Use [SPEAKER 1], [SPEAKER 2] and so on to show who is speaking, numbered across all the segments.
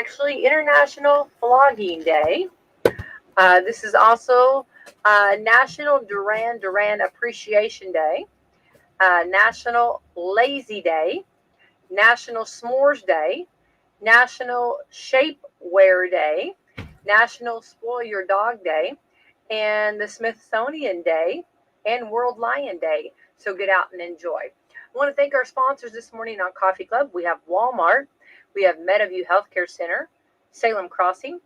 [SPEAKER 1] actually International Flogging Day. This is also National Duran Duran Appreciation Day, National Lazy Day, National S'mores Day, National Shapewear Day, National Spoil Your Dog Day, and the Smithsonian Day, and World Lion Day. So get out and enjoy. I want to thank our sponsors this morning on Coffee Club. We have Walmart, we have Meadowview Healthcare Center, Salem Crossing,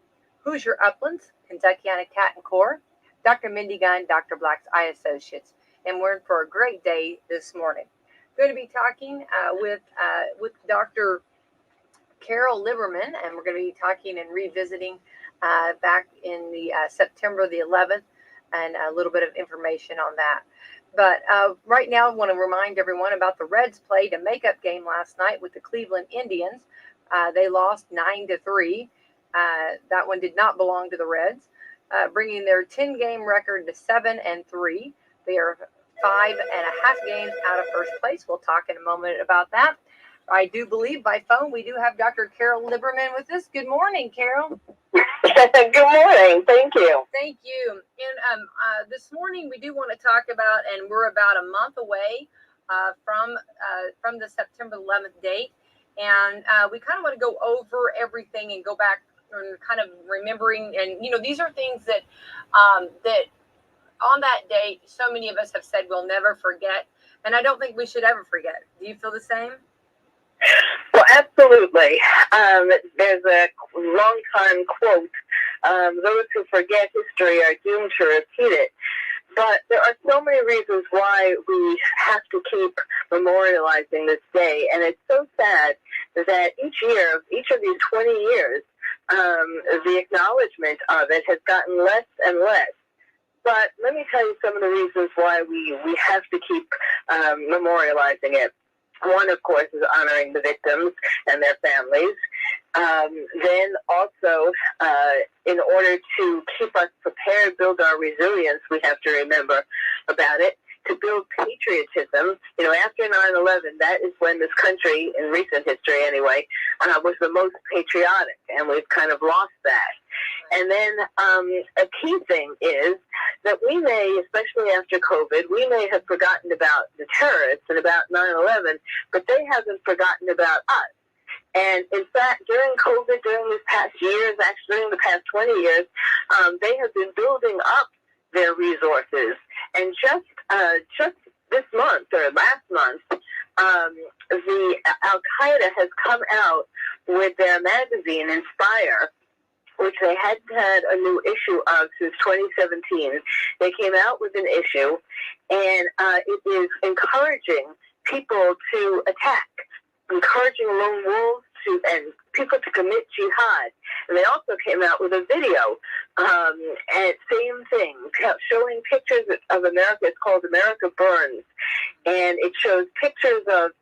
[SPEAKER 1] Hoosier Uplands, Kentuckiana Cat and Core, Dr. Mindy Gunn, Dr. Black's Eye Associates, and we're in for a great day this morning. We're going to be talking with Dr. Carol Lieberman, and we're going to be talking and revisiting back in the September the 11th, and a little bit of information on that. But right now, I want to remind everyone about the Reds played a makeup game last night with the Cleveland Indians. They lost 9-3. That one did not belong to the Reds, bringing their 10-game record to 7-3. They are 5.5 games out of first place. We'll talk in a moment about that. I do believe by phone we do have Dr. Carol Lieberman with us. Good morning, Carol.
[SPEAKER 2] Good morning. Thank you.
[SPEAKER 1] Thank you. And this morning we do want to talk about, and we're about a month away from the September 11th date, and we kind of want to go over everything and go back and kind of remembering. And these are things that that on that date, so many of us have said we'll never forget, and I don't think we should ever forget. Do you feel the same?
[SPEAKER 2] Well, absolutely. There's a long-time quote, those who forget history are doomed to repeat it. But there are so many reasons why we have to keep memorializing this day. And it's so sad that each of these 20 years, the acknowledgement of it has gotten less and less. But let me tell you some of the reasons why we have to keep memorializing it. One, of course, is honoring the victims and their families. Then also, in order to keep us prepared, build our resilience, we have to remember about it, to build patriotism. After 9/11, that is when this country, in recent history anyway, was the most patriotic, and we've kind of lost that. And then a key thing is that we may, especially after COVID, we may have forgotten about the terrorists and about 9/11, but they haven't forgotten about us. And in fact, during COVID, during these past years, actually during the past 20 years, they have been building up their resources. And just this month or last month, the Al-Qaeda has come out with their magazine, Inspire, which they hadn't had a new issue of since 2017. They came out with an issue, and it is encouraging people to attack, encouraging lone wolves and people to commit jihad. And they also came out with a video, and same thing, showing pictures of America. It's called America Burns, and it shows pictures of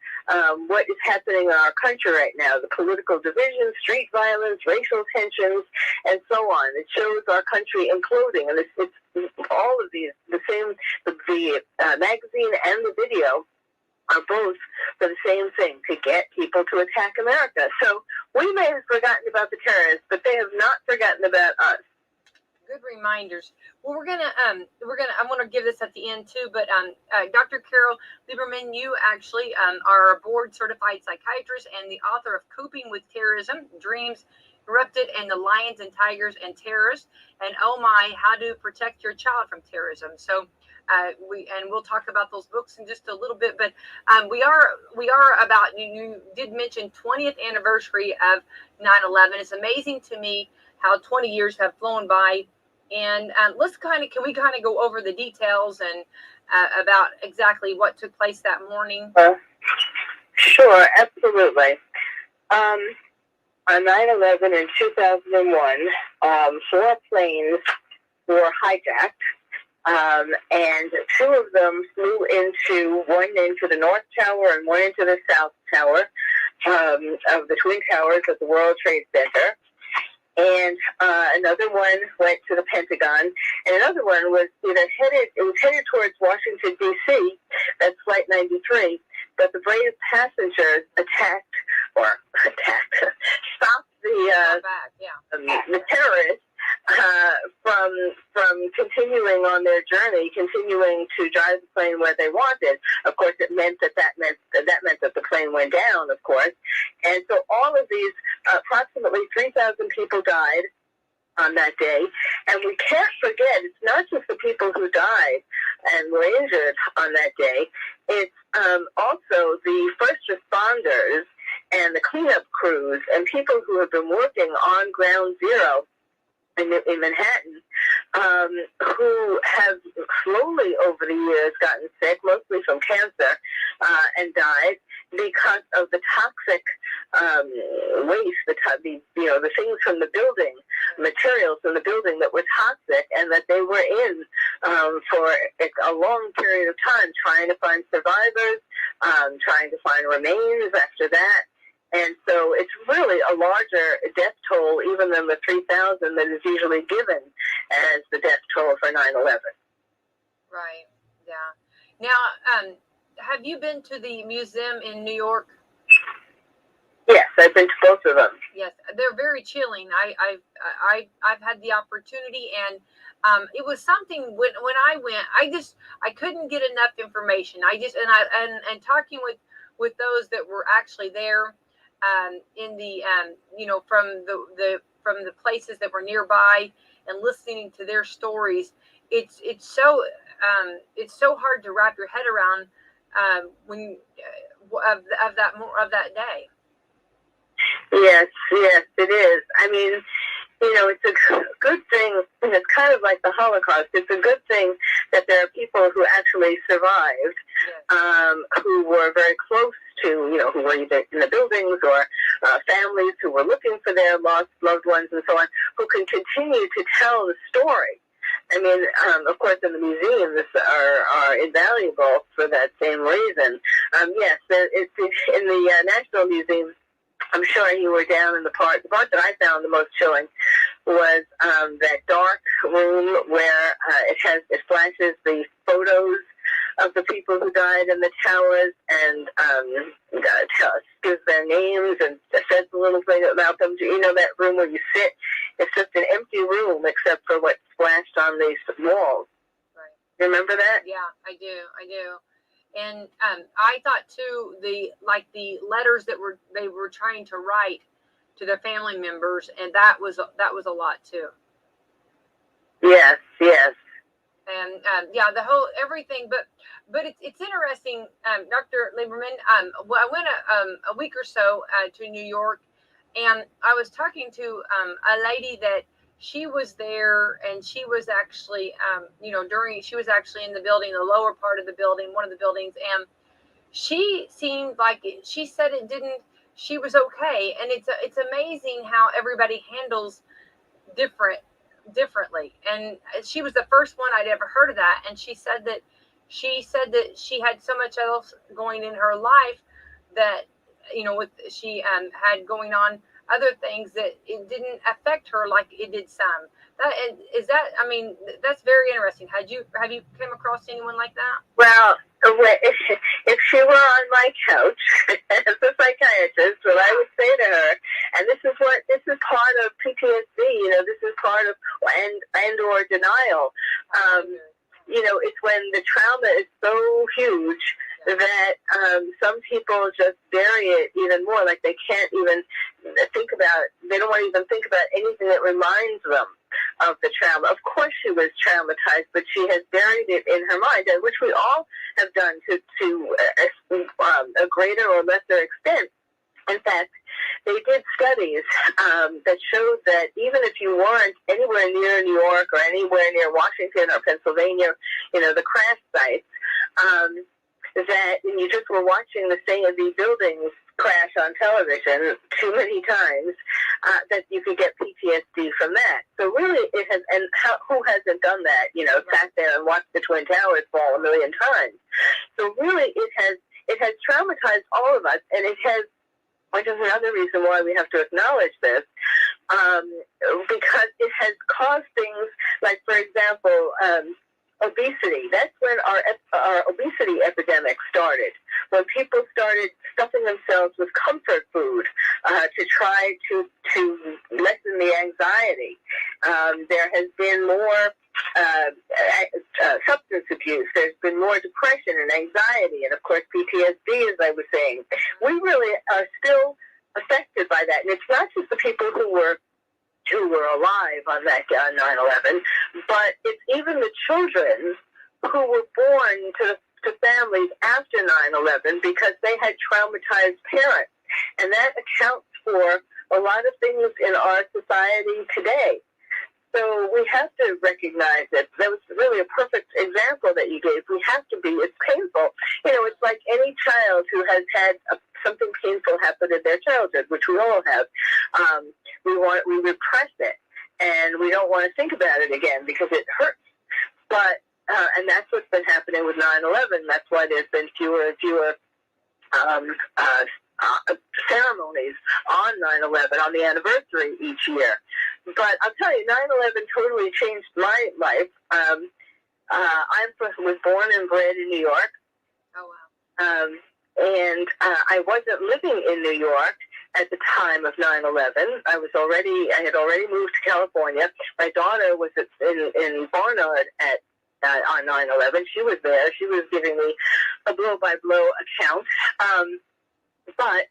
[SPEAKER 2] what is happening in our country right now, the political division, street violence, racial tensions, and so on. It shows our country imploding, and it's all of these, the magazine and the video are both for the same thing, to get people to attack America. So we may have forgotten about the terrorists, but they have not forgotten about us.
[SPEAKER 1] Good reminders. Well, I want to give this at the end too, but Dr. Carol Lieberman, you actually are a board certified psychiatrist and the author of Coping with Terrorism, Dreams Erupted, and the Lions and Tigers and Terrorists, and Oh My, How to Protect Your Child from Terrorism. So we'll talk about those books in just a little bit, but we are about, you did mention 20th anniversary of 9/11. It's amazing to me how 20 years have flown by, and can we go over the details and about exactly what took place that morning?
[SPEAKER 2] Sure, absolutely. On 9/11 in 2001, 4 planes were hijacked. And 2 of them flew one into the North Tower and one into the South Tower of the Twin Towers of the World Trade Center. And another one went to the Pentagon, and another one was headed towards Washington, D.C. That's Flight 93. But the brave passengers stopped
[SPEAKER 1] back, yeah.
[SPEAKER 2] The terrorists from continuing on their journey, continuing to drive the plane where they wanted. Of course, it meant that meant that the plane went down, of course. And so all of these, approximately 3,000 people died on that day. And we can't forget, it's not just the people who died and were injured on that day. It's also the first responders and the cleanup crews and people who have been working on ground zero in Manhattan, who have slowly over the years gotten sick, mostly from cancer, and died because of the toxic waste, the things from the building, materials from the building that were toxic, and that they were in for a long period of time, trying to find survivors, trying to find remains after that. And so it's really a larger death toll even than the 3,000 that is usually given as the death toll for 9/11.
[SPEAKER 1] Right, yeah. Now, have you been to the museum in New York?
[SPEAKER 2] Yes, I've been to both of them.
[SPEAKER 1] Yes, they're very chilling. I've had the opportunity, and it was something when I went, I couldn't get enough information. And talking with those that were actually there, in the from the places that were nearby, and listening to their stories, it's so hard to wrap your head around when of that day.
[SPEAKER 2] Yes, it is. I mean, it's a good thing, and it's kind of like the Holocaust. It's a good thing that there are people who actually survived, who were very close to, who were either in the buildings or families who were looking for their lost loved ones and so on, who can continue to tell the story. I mean, of course, in the museums are invaluable for that same reason. Yes, it's in the National Museum. I'm sure you were down in the part that I found the most chilling was that dark room where it flashes the photos of the people who died in the towers and gives their names and says a little thing about them. Do you know that room where you sit? It's just an empty room except for what's splashed on these walls.
[SPEAKER 1] Right.
[SPEAKER 2] Remember that?
[SPEAKER 1] Yeah, I do. And I thought too, the letters that they were trying to write to their family members, and that was a lot too.
[SPEAKER 2] Yes.
[SPEAKER 1] And the whole everything, but it's interesting, Dr. Lieberman. Well, I went a week or so to New York, and I was talking to a lady that she was there, and she was actually she was actually in the building, the lower part of the building, one of the buildings, and she seemed like she said she was okay. And it's amazing how everybody handles differently. And she was the first one I'd ever heard of that, and she said that she had so much else going in her life that she had going on other things that it didn't affect her like it did some. That's very interesting. Have you come across anyone like that?
[SPEAKER 2] Well, if she were on my couch as a psychiatrist, what I would say to her, and this is part of PTSD, this is part of and or denial. It's when the trauma is so huge that some people just bury it even more, like they can't even they don't want to even think about anything that reminds them of the trauma. Of course she was traumatized, but she has buried it in her mind, which we all have done to a greater or lesser extent. In fact, they did studies that showed that even if you weren't anywhere near New York or anywhere near Washington or Pennsylvania, the crash sites, that you just were watching the buildings crash on television too many times, that you could get PTSD from that. So really, it has, and who hasn't done that? Sat there and watched the Twin Towers fall a million times. So really, it has traumatized all of us, and it has. Which is another reason why we have to acknowledge this, because it has caused things like, for example, obesity. That's when our obesity epidemic started, when people started stuffing themselves with comfort food to try to let anxiety. There has been more substance abuse. There's been more depression and anxiety, and of course PTSD, as I was saying. We really are still affected by that, and it's not just the people who were alive on that 9/11, but it's even the children who were born to families after 9/11 because they had traumatized parents, and that accounts for a lot of things in our society today. So we have to recognize that was really a perfect example that you gave. We have to be. It's painful. It's like any child who has had something painful happen in their childhood, which we all have. We repress it, and we don't want to think about it again because it hurts. But and that's what's been happening with 9/11. That's why there's been fewer and fewer ceremonies on 9/11 on the anniversary each year. But I'll tell you, 9/11 totally changed my life. I was born and bred in New York.
[SPEAKER 1] Oh, wow.
[SPEAKER 2] And I wasn't living in New York at the time of 9/11. I had already moved to California. My daughter was in Barnard on 9/11. She was there. She was giving me a blow-by-blow account. But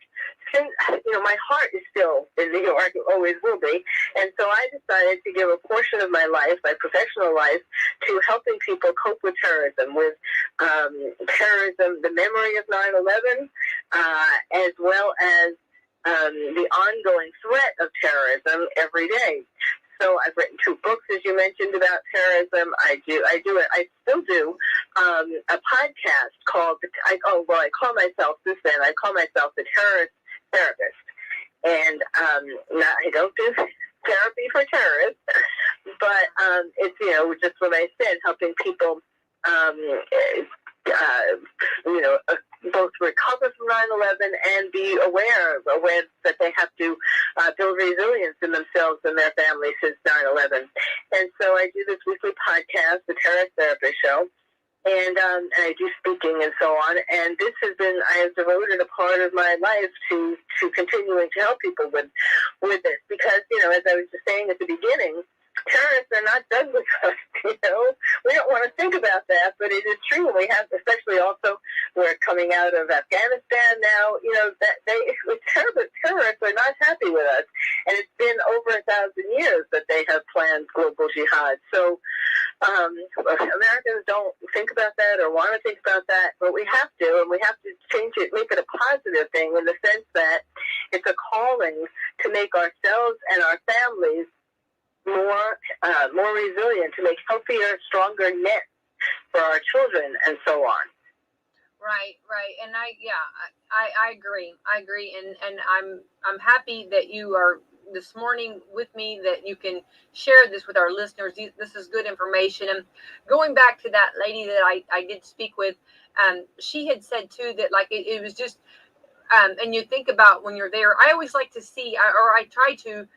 [SPEAKER 2] since, my heart is still in New York, it always will be. And so I decided to give a portion of my life, my professional life, to helping people cope with terrorism, the memory of 9/11, as well as the ongoing threat of terrorism every day. So I've written 2 books, as you mentioned, about terrorism. I still do a podcast called, I call myself the terrorist therapist. And I don't do therapy for terrorists, but it's, just what I said, helping people, both recover from 9/11 and be aware that they have to build resilience in themselves and their families since 9/11. And so I do this weekly podcast, the Terrorist Therapist Show, and I do speaking and so on. And I have devoted a part of my life to continuing to help people with this because, as I was just saying at the beginning, terrorists are not done with us, we don't want to think about that, but it is true. We have, especially also, we're coming out of Afghanistan now, terrorists are not happy with us, and it's been over 1,000 years that they have planned global jihad. So Americans don't think about that or want to think about that, but we have to, and we have to change it, make it a positive thing in the sense that it's a calling to make ourselves and our families more resilient, to make healthier, stronger nets for our children, and so on.
[SPEAKER 1] Right. And I agree. And I'm happy that you are this morning with me, that you can share this with our listeners. This is good information. And going back to that lady that I did speak with, she had said too that like it was just, and you think about when you're there, I always like to see, or I try to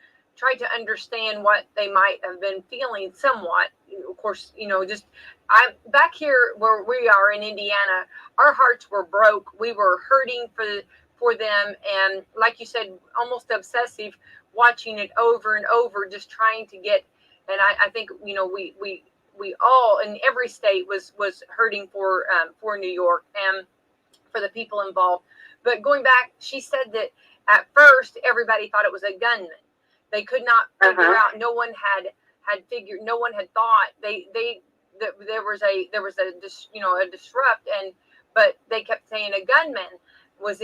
[SPEAKER 1] understand what they might have been feeling somewhat. Of course, just I'm back here where we are in Indiana. Our hearts were broke. We were hurting for them, and like you said, almost obsessive, watching it over and over, just trying to get. And I think we all in every state was hurting for New York and for the people involved. But going back, she said that at first everybody thought it was a gunman. They could not figure out. No one had figured. No one had thought. There was a disrupt, but they kept saying a gunman was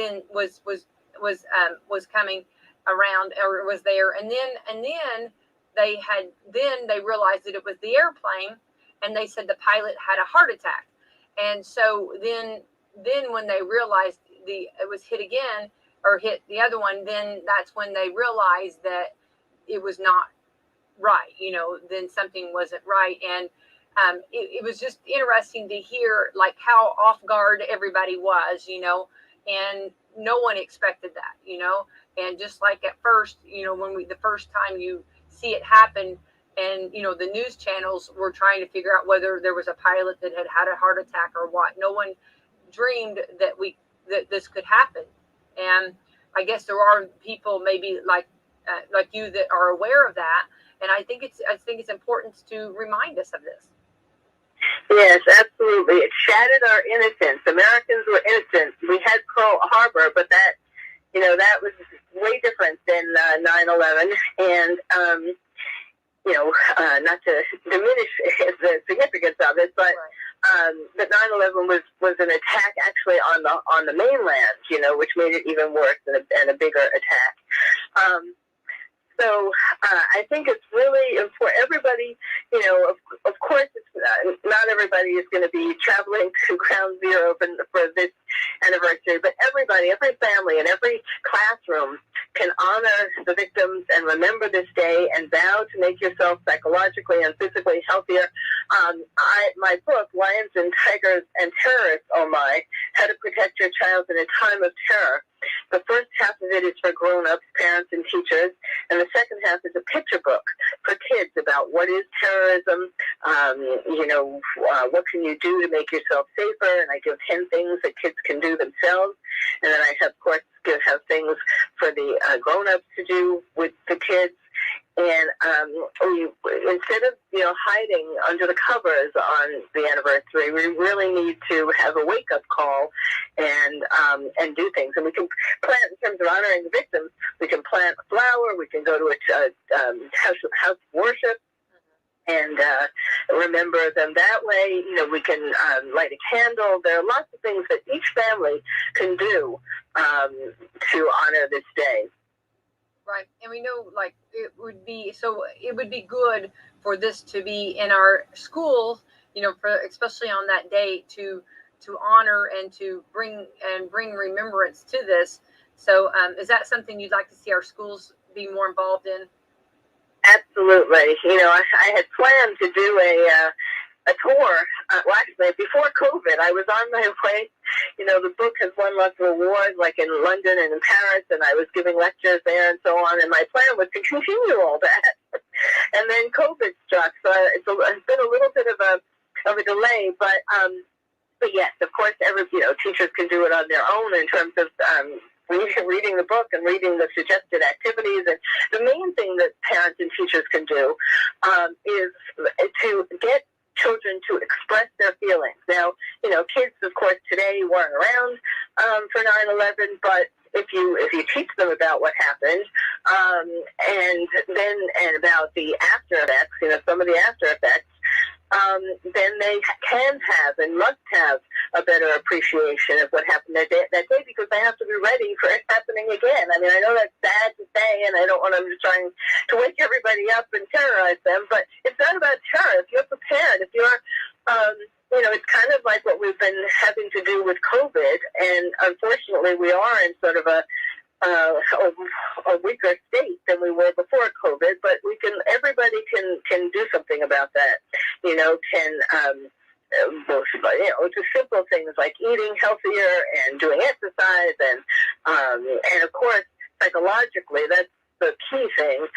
[SPEAKER 1] coming around or was there, and then they realized that it was the airplane, and they said the pilot had a heart attack, and so then when they realized it was hit again or hit the other one, then that's when they realized that it was not right, then something wasn't right. And it was just interesting to hear like how off guard everybody was, and no one expected that, and just like at first, when the first time you see it happen, and, the news channels were trying to figure out whether there was a pilot that had a heart attack or what. No one dreamed that this could happen. And I guess there are people maybe like like you that are aware of that. And I think it's important to remind us of this.
[SPEAKER 2] Yes, absolutely. It shattered our innocence. Americans were innocent. We had Pearl Harbor, but that, that was way different than 9/11. And, not to diminish the significance of it, but but 9/11 was an attack actually on the mainland, which made it even worse and a bigger attack. So I think it's really important. Everybody, of course, it's not everybody is going to be traveling to Ground Zero for this anniversary, but everybody, every family, and every classroom can honor the victims and remember this day and vow to make yourself psychologically and physically healthier. My book, Lions and Tigers and Terrorists, oh my, How to Protect Your Child in a Time of Terror. The first half of it is for grown-ups, parents, and teachers, and the second half is a picture book for kids about what is terrorism, what can you do to make yourself safer, and I give 10 things that kids can do themselves, and then I, of course, have things for the grown-ups to do with the kids. And instead of hiding under the covers on the anniversary, we really need to have a wake-up call and do things. And we can plant, in terms of honoring the victims, we can plant a flower, we can go to a house of worship and remember them that way. We can light a candle. There are lots of things that each family can do to honor this day.
[SPEAKER 1] Right, and we know, it would be good for this to be in our schools, especially on that day to honor and to bring remembrance to this. So, is that something you'd like to see our schools be more involved in?
[SPEAKER 2] Absolutely. I had planned to do a tour. Actually, before COVID, I was on my way. The book has won lots of awards, like in London and in Paris, and I was giving lectures there and so on. And my plan was to continue all that. And then COVID struck, so it's been a little bit of a delay. But yes, of course, teachers can do it on their own in terms of reading the book and reading the suggested activities. And the main thing that parents and teachers can do is to get children to express their feelings. Now, kids, of course, today weren't around for 9/11, but if you teach them about what happened, and about the after effects, some of the after effects, then they can have and must have a better appreciation of what happened that day, because they have to be ready for it happening again. I mean, I know that's sad to say, and I don't want to trying to wake everybody up and terrorize them, but it's not about terror. If you're prepared, if you're, it's kind of like what we've been having to do with COVID, and unfortunately we are in sort of a weaker state than we were before COVID, but everybody can do something about that. Just simple things like eating healthier and doing exercise, and of course psychologically, that's the key thing.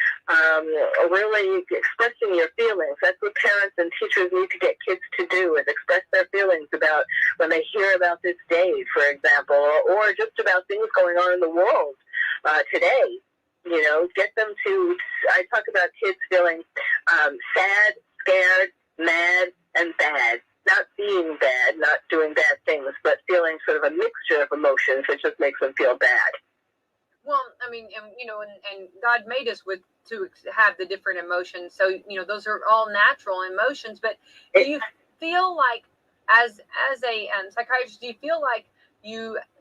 [SPEAKER 2] Really expressing your feelings. That's what parents and teachers need to get kids to do, is express their feelings about when they hear about this day, for example, or just about things going on in the world today. Get them to. I talk about kids feeling sad, scared, mad, and bad. Not being bad, not doing bad things, but feeling sort of a mixture of emotions, which just makes them feel bad.
[SPEAKER 1] Well, I mean, and God made us to have the different emotions. So, those are all natural emotions. But do you feel like, as a psychiatrist, do you feel like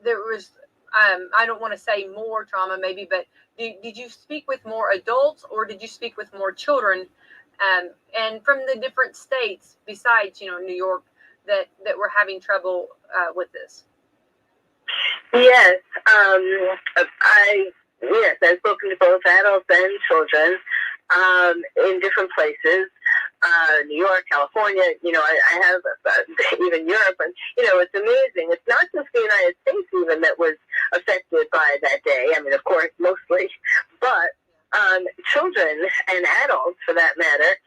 [SPEAKER 1] there was, I don't want to say more trauma maybe, but did you speak with more adults, or did you speak with more children? And from the different states besides, New York, that were having trouble with this?
[SPEAKER 2] Yes, I've spoken to both adults and children in different places. New York, California, I have even Europe, and it's amazing. It's not just the United States even that was affected by that day. I mean, of course, mostly, but children and adults, for that matter,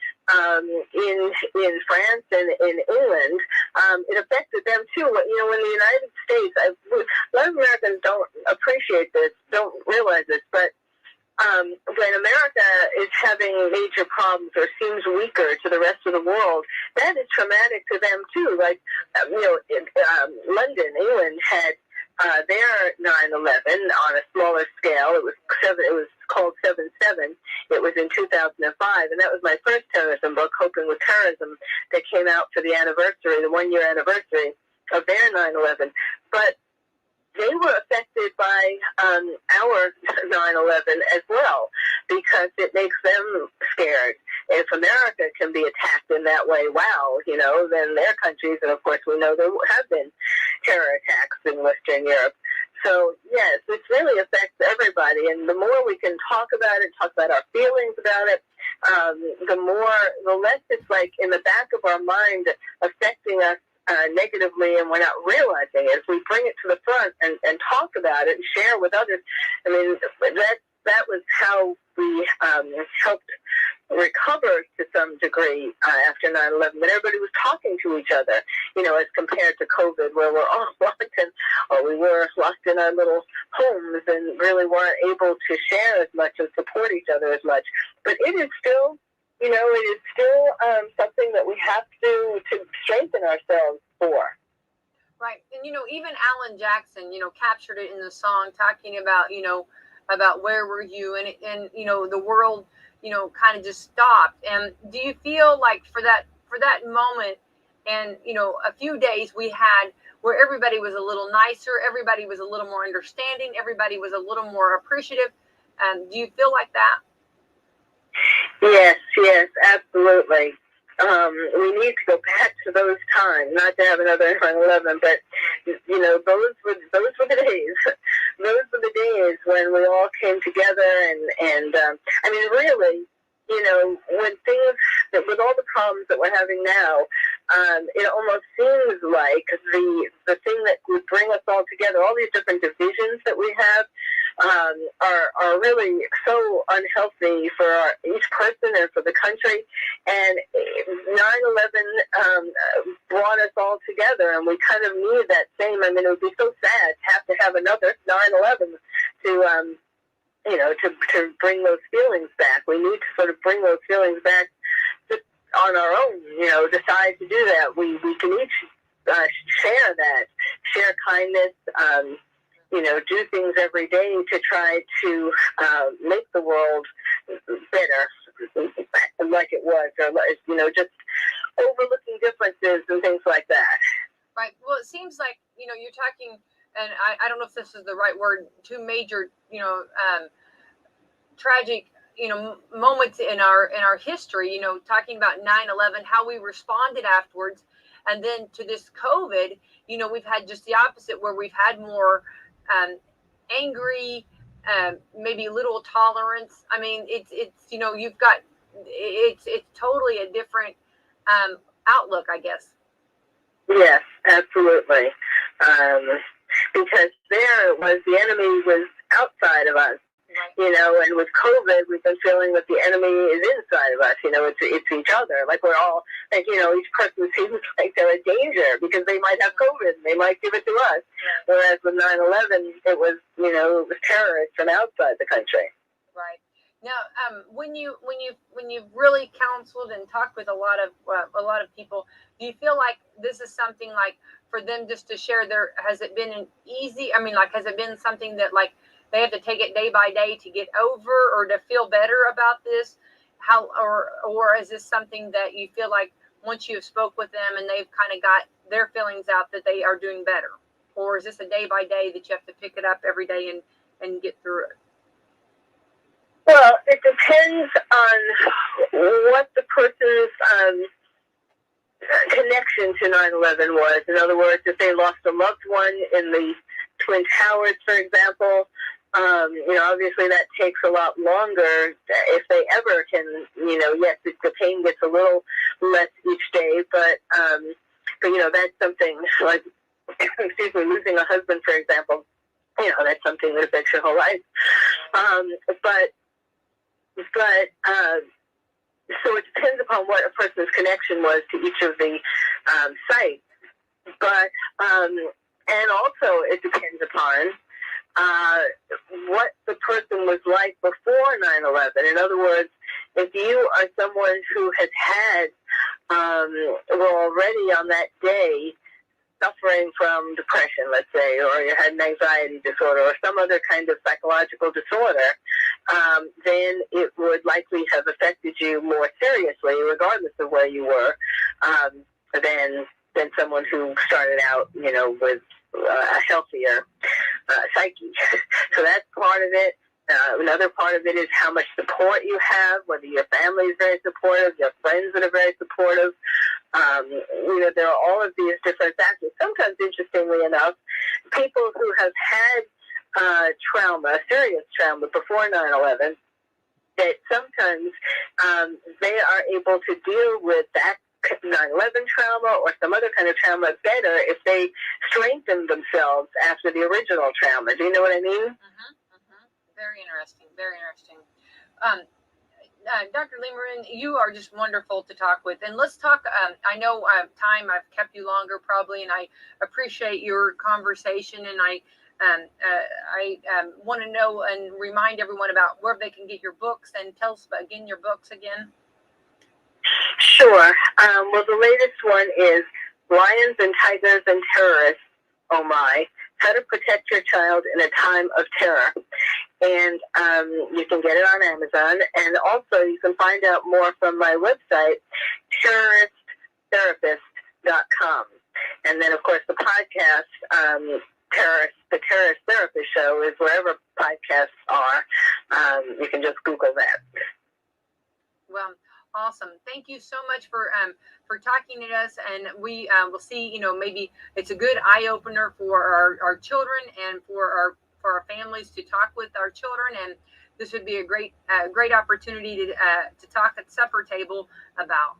[SPEAKER 2] in France and in England, it affected them too. When the United States, a lot of Americans don't appreciate this, don't realize this, but when America is having major problems or seems weaker to the rest of the world, that is traumatic to them too. Like, London, England had their 9/11 on a smaller scale. It was called 7/7. It was in 2005, and that was my first terrorism book, Coping with Terrorism, that came out for the anniversary, the 1-year anniversary of their 9/11. But they were affected by our 9/11 as well, because it makes them scared. If America can be attacked in that way, wow, then their countries, and of course we know there have been terror attacks in Western Europe. So yes, it really affects everybody, and the more we can talk about it, talk about our feelings about it, the less it's like in the back of our mind affecting us negatively, and we're not realizing it. If we bring it to the front and talk about it and share with others, I mean, that was how we helped recover to some degree after 9/11. But everybody was talking to each other, as compared to COVID, where we're all we were locked in our little homes and really weren't able to share as much and support each other as much. But it is still something that we have to strengthen ourselves for.
[SPEAKER 1] Right. And, even Alan Jackson, captured it in the song, talking about, about where were you, and the world, kind of just stopped. And do you feel like for that moment, and, a few days we had where everybody was a little nicer, everybody was a little more understanding, everybody was a little more appreciative. Do you feel like that?
[SPEAKER 2] Yes, absolutely. We need to go back to those times, not to have another 9/11, but those were the days. Those were the days when we all came together, and I mean, really, when things, with all the problems that we're having now, it almost seems like the thing that would bring us all together, all these different divisions that we have, are really so unhealthy for each person and for the country. And 9/11 brought us all together, and we kind of need that same. I mean, it would be so sad to have another 9/11 to to bring those feelings back. We need to sort of bring those feelings back just on our own, decide to do that. We can each share kindness, do things every day to try to make the world better, like it was, or, just overlooking differences and things like that.
[SPEAKER 1] Right. Well, it seems like, you're talking, and I don't know if this is the right word, two major, tragic, moments in our history, talking about 9/11, how we responded afterwards. And then to this COVID, we've had just the opposite, where we've had more angry, maybe little tolerance. I mean, it's you've got, it's totally a different outlook, I guess.
[SPEAKER 2] Yes, absolutely. Because the enemy was outside of us, and with COVID, we've been feeling that the enemy is inside of us. It's each other. Like we're all, like, each person seems like they're a danger because they might have COVID and they might give it to us. Whereas with 9/11, it was terrorists from outside the country.
[SPEAKER 1] Right. Now, when you've really counseled and talked with a lot of people, do you feel like this is something like for them just to share has it been an easy? I mean, like, has it been something that like they have to take it day by day to get over or to feel better about this? Or is this something that you feel like once you've spoke with them and they've kind of got their feelings out that they are doing better? Or is this a day by day that you have to pick it up every day and get through it?
[SPEAKER 2] Well, it depends on what the person's connection to 9/11 was. In other words, if they lost a loved one in the Twin Towers, for example, obviously that takes a lot longer. If they ever can, yes, the pain gets a little less each day, but that's something like, losing a husband, for example. That's something that affects your whole life. So it depends upon what a person's connection was to each of the sites. But and also it depends upon what the person was like before 9/11. In other words, if you are someone who has had, already on that day, suffering from depression, let's say, or you had an anxiety disorder or some other kind of psychological disorder, then it would likely have affected you more seriously, regardless of where you were, than someone who started out, with a healthier psyche. So that's part of it. Another part of it is how much support you have, whether your family is very supportive, your friends that are very supportive. There are all of these different factors. Sometimes, interestingly enough, people who have had trauma, serious trauma before 9/11, that sometimes they are able to deal with that 9/11 trauma or some other kind of trauma better if they strengthen themselves after the original trauma. Do you know what I mean?
[SPEAKER 1] Very interesting. Very interesting. Dr. Lieberman, you are just wonderful to talk with. And let's talk, I know I've kept you longer probably, and I appreciate your conversation. And I want to know and remind everyone about where they can get your books, and tell us again your books again.
[SPEAKER 2] Sure. Well, the latest one is Lions and Tigers and Terrorists, Oh My, How to Protect Your Child in a Time of Terror. And you can get it on Amazon. And also you can find out more from my website, terroristtherapist.com. And then, of course, the podcast, the Terrorist Therapist Show, is wherever podcasts are. You can just Google that.
[SPEAKER 1] Well, awesome. Thank you so much for talking to us, and we will see, maybe it's a good eye-opener for our children and for our families to talk with our children, and this would be a great opportunity to talk at supper table about.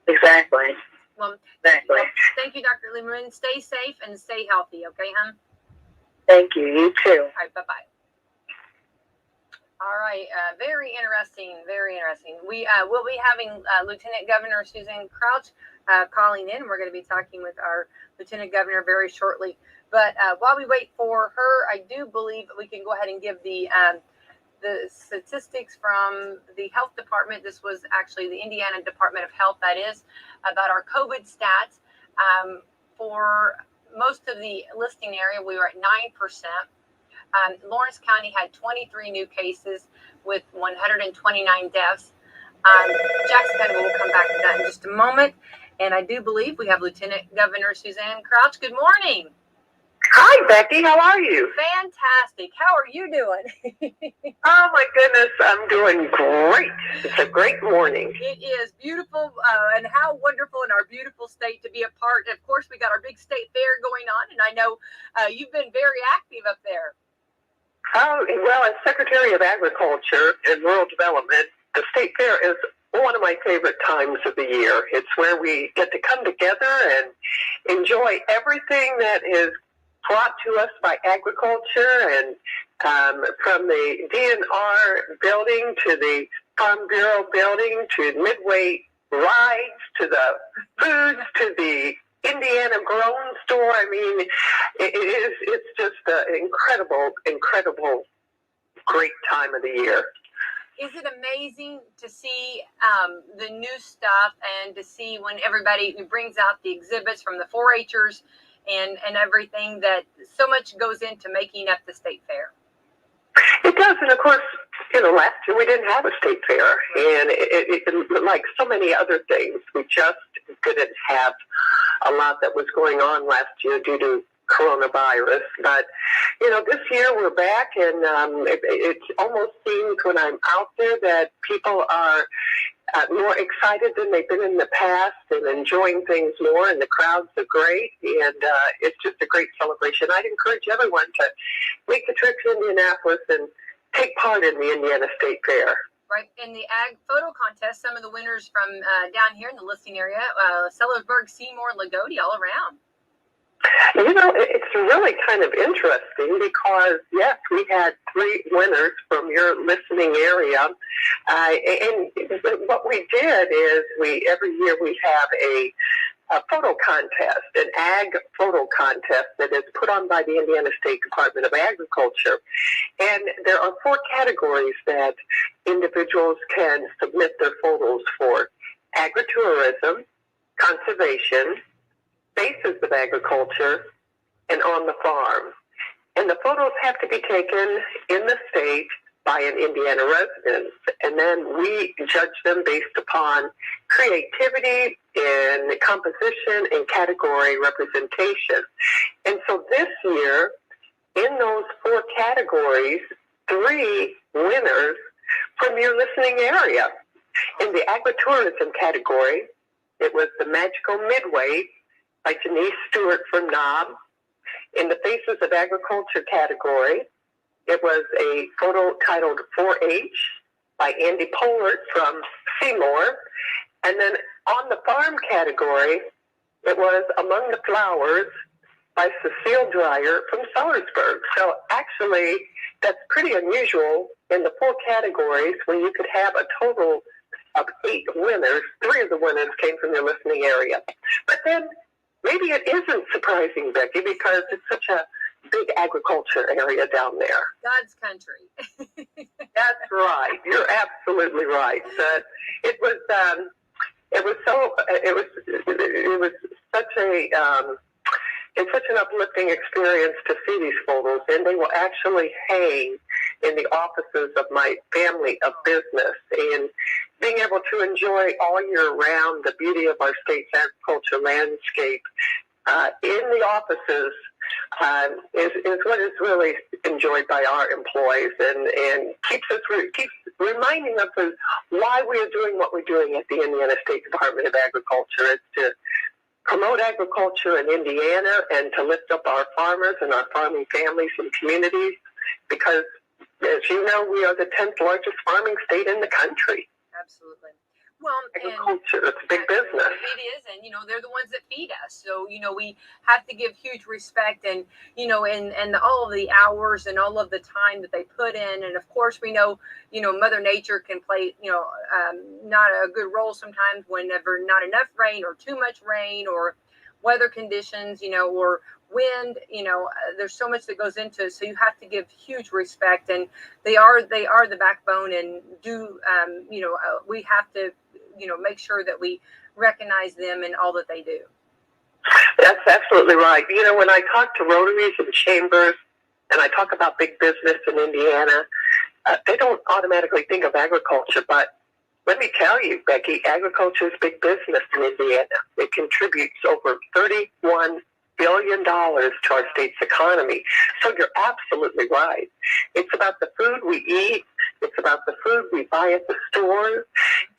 [SPEAKER 2] Exactly.
[SPEAKER 1] Well,
[SPEAKER 2] exactly.
[SPEAKER 1] Thank you, Dr. Lieberman. Stay safe and stay healthy, okay, hon?
[SPEAKER 2] Thank you. You too.
[SPEAKER 1] All right, bye-bye. All right, very interesting, very interesting. We will be having Lieutenant Governor Susan Crouch calling in. We're going to be talking with our Lieutenant Governor very shortly. But while we wait for her, I do believe we can go ahead and give the statistics from the health department. This was actually the Indiana Department of Health, that is, about our COVID stats. For most of the listing area, we were at 9%. Lawrence County had 23 new cases with 129 deaths. Jackson County, we'll come back to that in just a moment. And I do believe we have Lieutenant Governor Suzanne Crouch. Good morning.
[SPEAKER 2] Hi, Becky. How are you?
[SPEAKER 1] Fantastic. How are you doing?
[SPEAKER 2] Oh, my goodness. I'm doing great. It's a great morning.
[SPEAKER 1] It is beautiful, and how wonderful in our beautiful state to be a part. Of course, we got our big state fair going on, and I know you've been very active up there.
[SPEAKER 2] Oh, well, as Secretary of Agriculture and Rural Development, the State Fair is one of my favorite times of the year. It's where we get to come together and enjoy everything that is brought to us by agriculture, and from the DNR building to the Farm Bureau building to Midway rides to the foods to the Indiana Grown store. I mean, it's just an incredible, great time of the year.
[SPEAKER 1] Is it amazing to see the new stuff and to see when everybody brings out the exhibits from the 4-H'ers and everything, that so much goes into making up the state fair?
[SPEAKER 2] It does, and of course, last year we didn't have a state fair, and it like so many other things, we just didn't have a lot that was going on last year due to coronavirus. But, this year we're back, and it almost seems when I'm out there that people are more excited than they've been in the past and enjoying things more, and the crowds are great, and it's just a great celebration. I'd encourage everyone to make the trip to Indianapolis and take part in the Indiana State Fair.
[SPEAKER 1] Right. In the ag photo contest, some of the winners from down here in the listing area, Sellersburg, Seymour, Lagodi, all around.
[SPEAKER 2] It's really kind of interesting because, yes, we had 3 winners from your listening area. And what we did is every year we have a a photo contest, an ag photo contest that is put on by the Indiana State Department of Agriculture. And there are 4 categories that individuals can submit their photos for: agritourism, conservation, basis of agriculture, and on the farm. And the photos have to be taken in the state by an Indiana resident, and then we judge them based upon creativity and composition and category representation. And so this year, in those 4 categories, 3 winners from your listening area. In the agritourism category, it was The Magical Midway by Janice Stewart from Knob. In the Faces of Agriculture category, it was a photo titled 4-H by Andy Pollard from Seymour. And then on the farm category, it was Among the Flowers by Cecile Dreyer from Sellersburg. So actually, that's pretty unusual in the 4 categories where you could have a total of 8 winners. 3 of the winners came from your listening area. But then maybe it isn't surprising, Becky, because it's such a big agriculture area down there.
[SPEAKER 1] God's country.
[SPEAKER 2] That's right. You're absolutely right. It was such an uplifting experience to see these photos, and they will actually hang in the offices of my family of business. And being able to enjoy all year round the beauty of our state's agriculture landscape in the offices is what is really enjoyed by our employees, and keeps reminding us of why we are doing what we're doing at the Indiana State Department of Agriculture. It's to promote agriculture in Indiana and to lift up our farmers and our farming families and communities, because, as you know, we are the 10th largest farming state in the country.
[SPEAKER 1] Absolutely. Well,
[SPEAKER 2] agriculture, it's a big business.
[SPEAKER 1] It is, and they're the ones that feed us. So we have to give huge respect, and and all of the hours and all of the time that they put in. And of course, we know Mother Nature can play not a good role sometimes whenever not enough rain or too much rain or weather conditions, or wind. There's so much that goes into it, so you have to give huge respect, and they are the backbone, and we have to make sure that we recognize them in all that they do.
[SPEAKER 2] That's absolutely right. When I talk to Rotaries and Chambers, and I talk about big business in Indiana, they don't automatically think of agriculture, but let me tell you, Becky, agriculture is big business in Indiana. It contributes over $31 billion to our state's economy. So you're absolutely right. It's about the food we eat. It's about the food we buy at the store.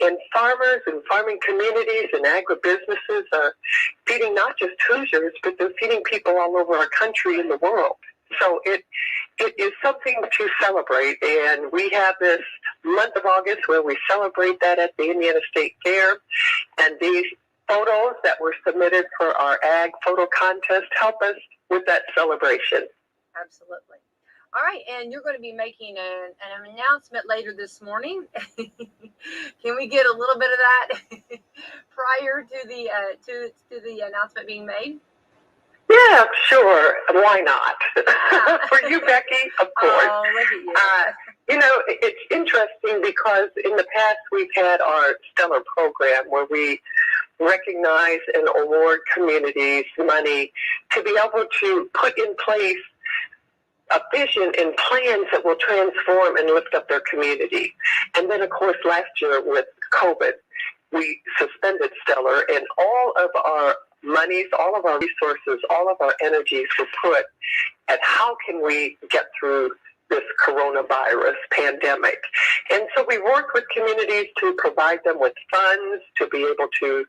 [SPEAKER 2] And farmers and farming communities and agribusinesses are feeding not just Hoosiers, but they're feeding people all over our country and the world. So it is something to celebrate. And we have this month of August where we celebrate that at the Indiana State Fair. And these photos that were submitted for our ag photo contest help us with that celebration.
[SPEAKER 1] Absolutely. All right, and you're going to be making an announcement later this morning. Can we get a little bit of that prior to the announcement being made?
[SPEAKER 2] Yeah, sure. Why not? For you, Becky, of course.
[SPEAKER 1] Oh, look at you.
[SPEAKER 2] It's interesting because in the past we've had our Stellar program where we recognize and award communities money to be able to put in place a vision and plans that will transform and lift up their community. And then, of course, last year with COVID, we suspended Stellar, and all of our monies, all of our resources, all of our energies were put at how can we get through this coronavirus pandemic. And so we worked with communities to provide them with funds to be able to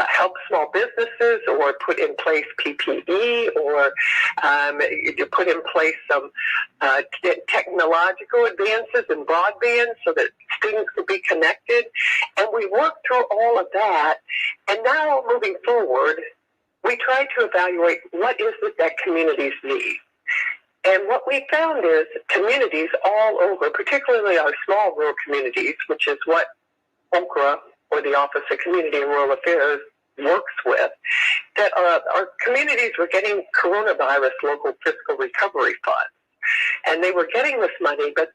[SPEAKER 2] help small businesses, or put in place PPE, or to put in place some technological advances in broadband so that students could be connected. And we worked through all of that. And now moving forward, we try to evaluate what is it that communities need. And what we found is communities all over, particularly our small rural communities, which is what OCRA, or the Office of Community and Rural Affairs, works with, that our communities were getting coronavirus local fiscal recovery funds. And they were getting this money, but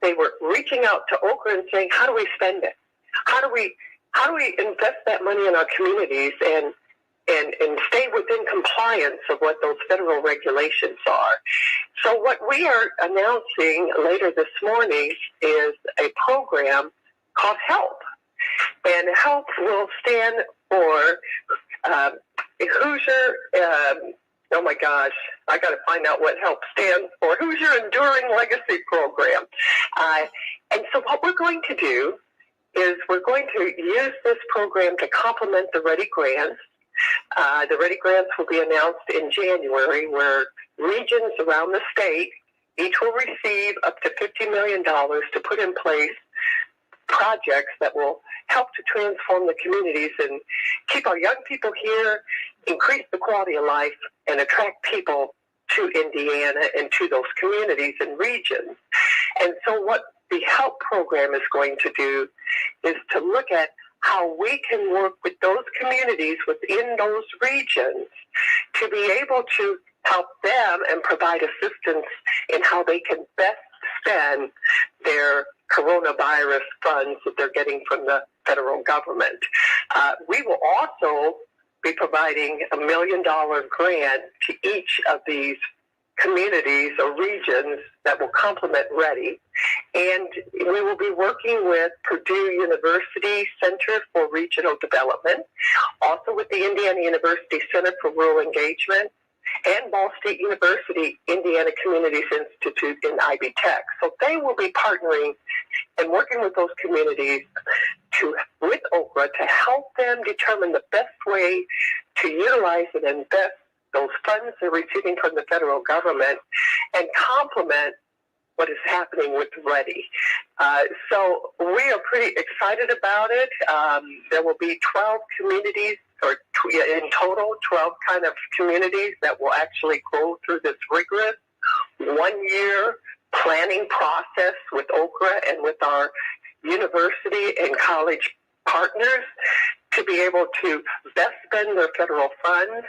[SPEAKER 2] they were reaching out to Okra and saying, how do we spend it? How do we invest that money in our communities and stay within compliance of what those federal regulations are? So what we are announcing later this morning is a program called HELP. And HELP will stand for Hoosier, oh my gosh, I got to find out what HELP stands for, Hoosier Enduring Legacy Program. And so what we're going to do is we're going to use this program to complement the Ready Grants. The Ready Grants will be announced in January, where regions around the state each will receive up to $50 million to put in place projects that will help to transform the communities and keep our young people here, increase the quality of life, and attract people to Indiana and to those communities and regions. And so what the HELP program is going to do is to look at how we can work with those communities within those regions to be able to help them and provide assistance in how they can best spend their coronavirus funds that they're getting from the federal government. We will also be providing $1 million grant to each of these communities or regions that will complement Ready. And we will be working with Purdue University Center for Regional Development, also with the Indiana University Center for Rural Engagement, and Ball State University Indiana Communities Institute in Ivy Tech. So they will be partnering and working with those communities with Okra to help them determine the best way to utilize and invest those funds they're receiving from the federal government and complement what is happening with Ready. So we are pretty excited about it. There will be 12 communities, or in total, 12 kind of communities that will actually go through this rigorous 1-year planning process with Okra and with our university and college partners to be able to best spend their federal funds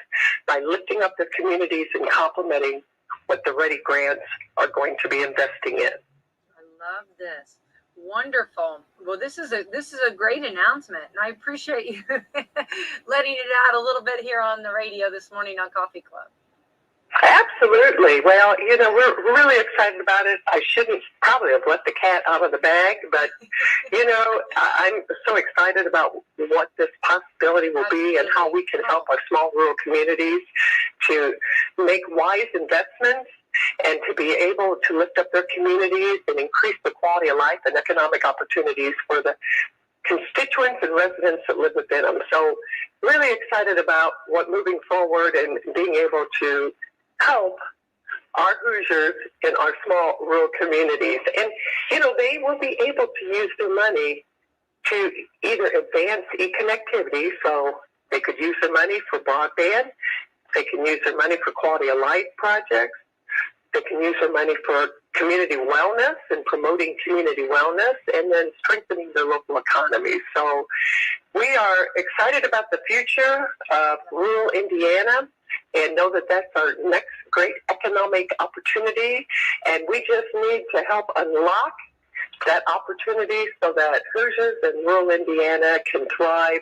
[SPEAKER 2] by lifting up their communities and complementing what the Ready Grants are going to be investing in.
[SPEAKER 1] I love this. Wonderful. Well, this is a great announcement, and I appreciate you letting it out a little bit here on the radio this morning on Coffee Club.
[SPEAKER 2] Absolutely. Well, we're really excited about it. I shouldn't probably have let the cat out of the bag, but, I'm so excited about what this possibility will be and how we can help our small rural communities to make wise investments and to be able to lift up their communities and increase the quality of life and economic opportunities for the constituents and residents that live within them. So really excited about what moving forward and being able to help our Hoosiers in our small rural communities. And, they will be able to use their money to either advance e-connectivity, so they could use their money for broadband, they can use their money for quality of life projects, they can use their money for community wellness and promoting community wellness, and then strengthening their local economy. So we are excited about the future of rural Indiana and know that that's our next great economic opportunity. And we just need to help unlock that opportunity so that Hoosiers and rural Indiana can thrive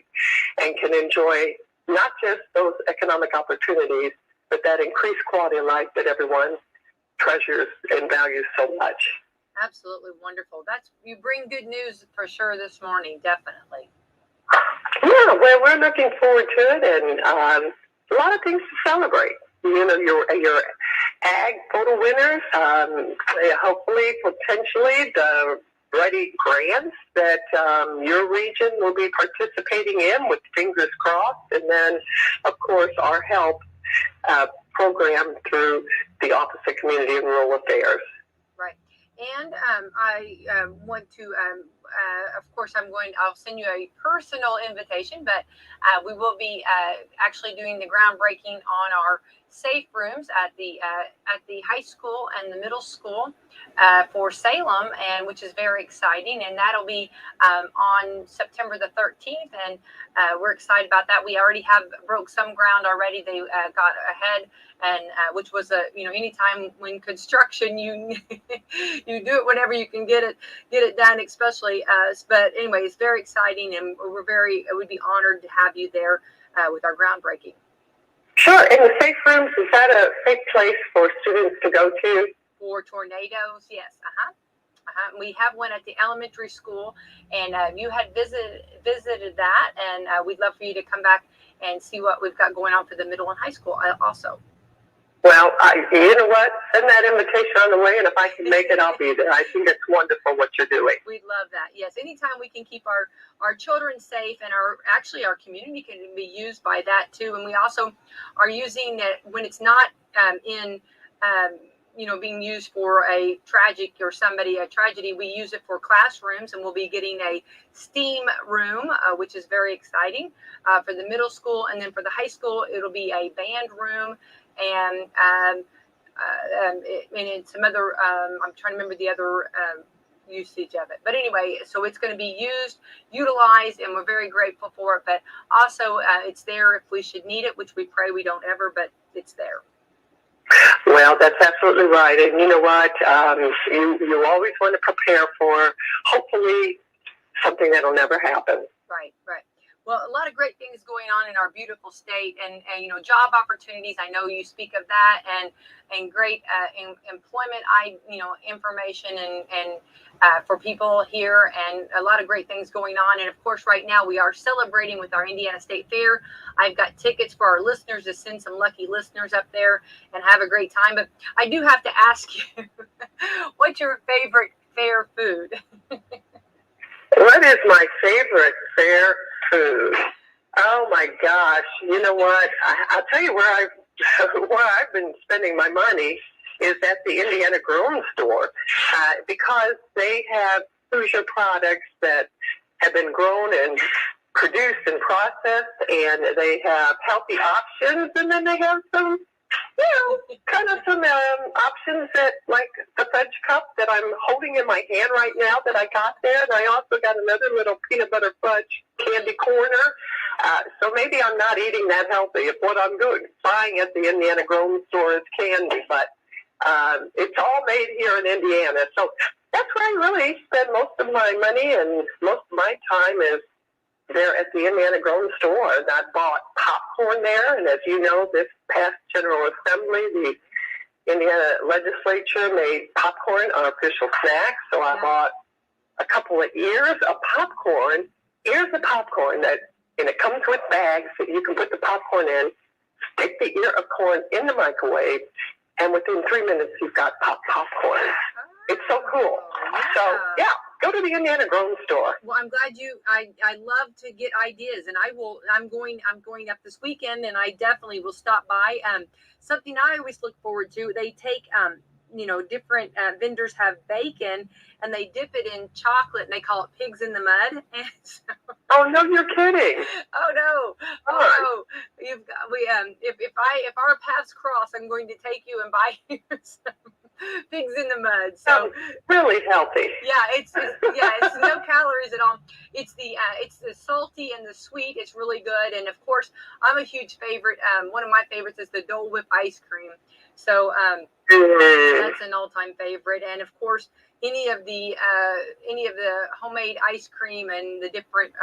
[SPEAKER 2] and can enjoy not just those economic opportunities, but that increased quality of life that everyone treasures and values so much.
[SPEAKER 1] Absolutely wonderful. You bring good news for sure this morning, definitely.
[SPEAKER 2] Yeah, well, we're looking forward to it, and a lot of things to celebrate. Your ag photo winners, hopefully, potentially, the Ready Grants that your region will be participating in, with fingers crossed, and then, of course, our HELP program through the Office of Community and Rural Affairs.
[SPEAKER 1] Right. And I want to, of course, I'll send you a personal invitation, but we will be actually doing the groundbreaking on our safe rooms at the high school and the middle school for Salem, and which is very exciting. And that'll be on September the 13th, and we're excited about that. We already have broke some ground already. They got ahead, and which was anytime when construction, you you do it whenever you can get it done, especially us. But anyway, it's very exciting, and would be honored to have you there with our groundbreaking.
[SPEAKER 2] Sure. And the safe rooms, is that a safe place for students to go to?
[SPEAKER 1] For tornadoes, yes. We have one at the elementary school, and you had visited that, and we'd love for you to come back and see what we've got going on for the middle and high school also.
[SPEAKER 2] Well, you know what? Send that invitation on the way, and if I can make it, I'll be there. I think it's wonderful what you're doing.
[SPEAKER 1] We'd love that. Yes, anytime we can keep our children safe, and our community can be used by that too. And we also are using it when it's not being used for a tragedy, we use it for classrooms, and we'll be getting a STEAM room, which is very exciting for the middle school. And then for the high school, it'll be a band room, and some other, I'm trying to remember the other usage of it. But anyway, so it's going to be utilized, and we're very grateful for it. But also, it's there if we should need it, which we pray we don't ever, but it's there.
[SPEAKER 2] Well, that's absolutely right. And you know what? You always want to prepare for, hopefully, something that'll never happen.
[SPEAKER 1] Right. Well, a lot of great things going on in our beautiful state, and job opportunities. I know you speak of that, and great employment, information, and for people here, and a lot of great things going on. And of course, right now we are celebrating with our Indiana State Fair. I've got tickets for our listeners to send some lucky listeners up there and have a great time. But I do have to ask you, what's your favorite fair food?
[SPEAKER 2] What is my favorite fair food? Oh my gosh! You know what? I'll tell you where I've been spending my money is at the Indiana Grown Store, because they have Hoosier products that have been grown and produced and processed, and they have healthy options, and then they have some, kind of some options that, like the fudge cup that I'm holding in my hand right now that I got there, and I also got another little peanut butter fudge candy corner. So maybe I'm not eating that healthy if what I'm buying at the Indiana Grown Store is candy, but it's all made here in Indiana. So that's where I really spend most of my money, and most of my time is there at the Indiana Grown Store. And I bought popcorn there, and as you know, this past General Assembly, the Indiana legislature made popcorn an official snack, so I bought a couple of ears of popcorn, and it comes with bags that you can put the popcorn in, stick the ear of corn in the microwave, and within 3 minutes, you've got popcorn. It's so cool. So, go to the Indiana Grown Store.
[SPEAKER 1] Well, I'm glad I love to get ideas, and I'm going up this weekend, and I definitely will stop by. Something I always look forward to, they take, different vendors have bacon, and they dip it in chocolate, and they call it pigs in the mud. And so,
[SPEAKER 2] oh no, you're kidding!
[SPEAKER 1] Oh no! If our paths cross, I'm going to take you and buy you some pigs in the mud. So
[SPEAKER 2] really healthy.
[SPEAKER 1] Yeah, it's no calories at all. It's the salty and the sweet. It's really good, and of course, I'm a huge favorite. One of my favorites is the Dole Whip ice cream. So that's an all-time favorite, and of course, any of the homemade ice cream and the different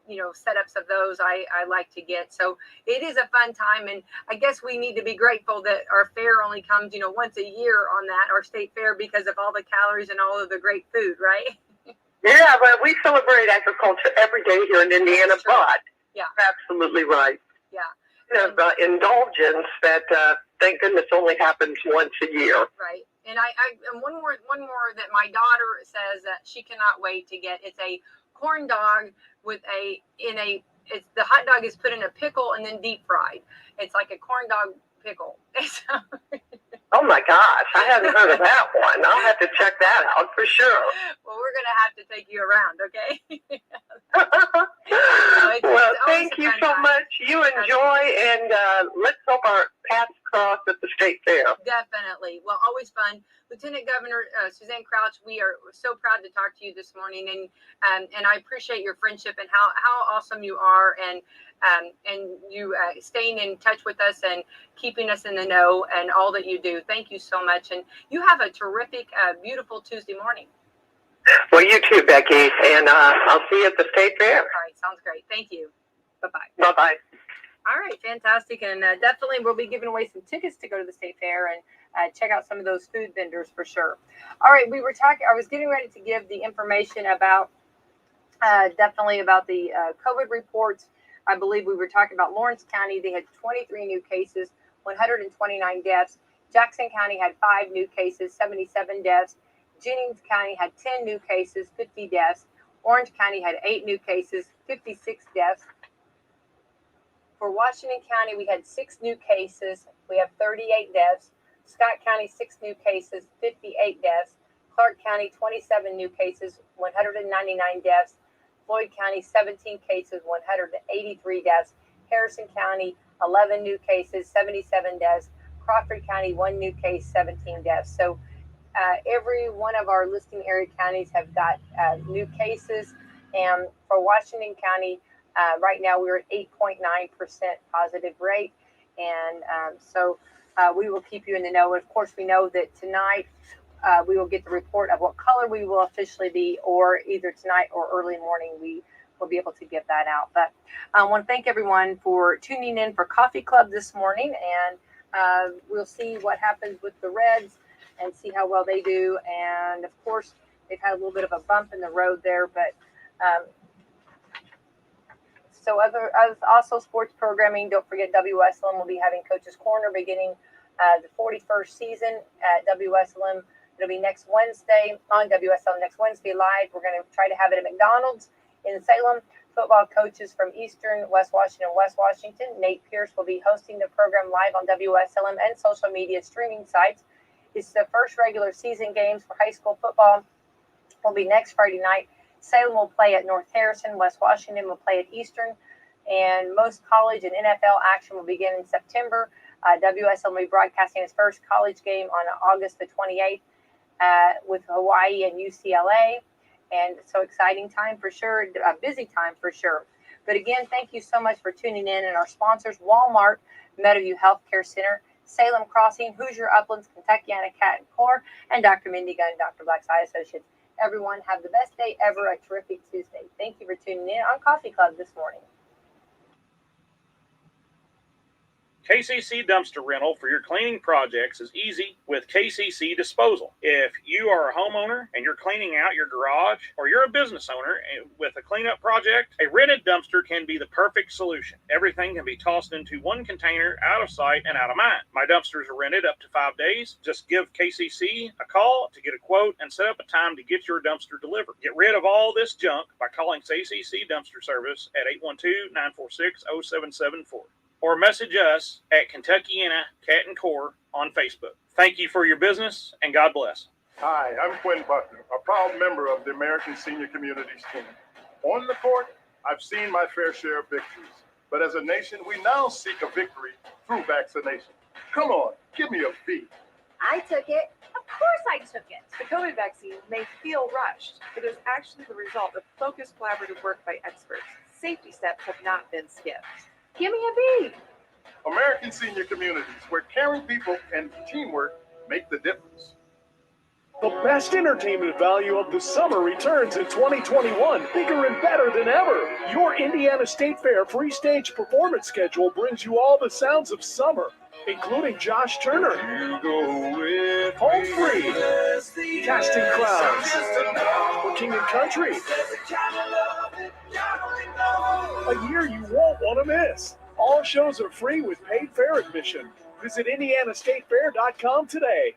[SPEAKER 1] setups of those I like to get. So it is a fun time, and I guess we need to be grateful that our fair only comes once a year on that, our state fair, because of all the calories and all of the great food, right?
[SPEAKER 2] Yeah, but we celebrate agriculture every day here in Indiana, but absolutely right.
[SPEAKER 1] Yeah.
[SPEAKER 2] Indulgence that thank goodness only happens once a year.
[SPEAKER 1] Right. And and one more that my daughter says that she cannot wait to get. It's a corn dog with the hot dog is put in a pickle and then deep fried. It's like a corn dog pickle.
[SPEAKER 2] Oh my gosh, I hadn't heard of that one. I'll have to check that out for sure.
[SPEAKER 1] Well, we're going to have to take you around, okay?
[SPEAKER 2] Well, thank you so much. You enjoy, and let's hope our
[SPEAKER 1] Definitely. Well, always fun. Lieutenant Governor Suzanne Crouch, we are so proud to talk to you this morning, and I appreciate your friendship and how awesome you are, and you staying in touch with us and keeping us in the know and all that you do. Thank you so much, and you have a terrific, beautiful Tuesday morning.
[SPEAKER 2] Well, you too, Becky, and I'll see you at the State Fair.
[SPEAKER 1] All right, sounds great. Thank you. Bye-bye.
[SPEAKER 2] Bye-bye.
[SPEAKER 1] All right, fantastic, and definitely we'll be giving away some tickets to go to the State Fair and check out some of those food vendors for sure. All right, we were talking. I was getting ready to give the information about definitely about the COVID reports. I believe we were talking about Lawrence County. They had 23 new cases, 129 deaths. Jackson County had 5 new cases, 77 deaths. Jennings County had 10 new cases, 50 deaths. Orange County had 8 new cases, 56 deaths. For Washington County, we had 6 new cases. We have 38 deaths. Scott County, 6 new cases, 58 deaths. Clark County, 27 new cases, 199 deaths. Floyd County, 17 cases, 183 deaths. Harrison County, 11 new cases, 77 deaths. Crawford County, 1 new case, 17 deaths. So every one of our listing area counties have got new cases. And for Washington County, right now we're at 8.9% positive rate. And so we will keep you in the know. Of course, we know that tonight we will get the report of what color we will officially be, or either tonight or early morning we will be able to get that out. But I want to thank everyone for tuning in for Coffee Club this morning, and we'll see what happens with the Reds and see how well they do. And of course, they've had a little bit of a bump in the road there, but so also sports programming. Don't forget WSLM will be having Coach's Corner beginning the 41st season at WSLM. It'll be next Wednesday on WSLM next Wednesday live. We're going to try to have it at McDonald's in Salem. Football coaches from Eastern, West Washington. Nate Pierce will be hosting the program live on WSLM and social media streaming sites. It's the first regular season games for high school football. Will be next Friday night. Salem will play at North Harrison. West Washington will play at Eastern. And most college and NFL action will begin in September. WSL will be broadcasting its first college game on August the 28th with Hawaii and UCLA. And so exciting time for sure, a busy time for sure. But again, thank you so much for tuning in. And our sponsors, Walmart, Meadowview Healthcare Center, Salem Crossing, Hoosier Uplands, Kentuckiana Cat and Core, and Dr. Mindy Gunn, Dr. Black's Eye Associates. Everyone have the best day ever, a terrific Tuesday. Thank you for tuning in on Coffee Club this morning.
[SPEAKER 3] KCC Dumpster Rental for your cleaning projects is easy with KCC Disposal. If you are a homeowner and you're cleaning out your garage, or you're a business owner with a cleanup project, a rented dumpster can be the perfect solution. Everything can be tossed into one container, out of sight and out of mind. My dumpsters are rented up to 5 days. Just give KCC a call to get a quote and set up a time to get your dumpster delivered. Get rid of all this junk by calling KCC Dumpster Service at 812-946-0774. Or message us at Kentuckiana Cat and Core on Facebook. Thank you for your business, and God bless.
[SPEAKER 4] Hi, I'm Quinn Buckner, a proud member of the American Senior Communities team. On the court, I've seen my fair share of victories. But as a nation, we now seek a victory through vaccination. Come on, give me a V.
[SPEAKER 5] I took it. Of course I took it.
[SPEAKER 6] The COVID vaccine may feel rushed, but is actually the result of focused collaborative work by experts. Safety steps have not been skipped.
[SPEAKER 5] Give me a B.
[SPEAKER 4] American Senior Communities, where caring people and teamwork make the difference.
[SPEAKER 7] The best entertainment value of the summer returns in 2021, bigger and better than ever. Your Indiana State Fair free stage performance schedule brings you all the sounds of summer, including Josh Turner, Home Free, Casting Crowns, for King and Country. A year you won't want to miss. All shows are free with paid fair admission. Visit IndianaStateFair.com today.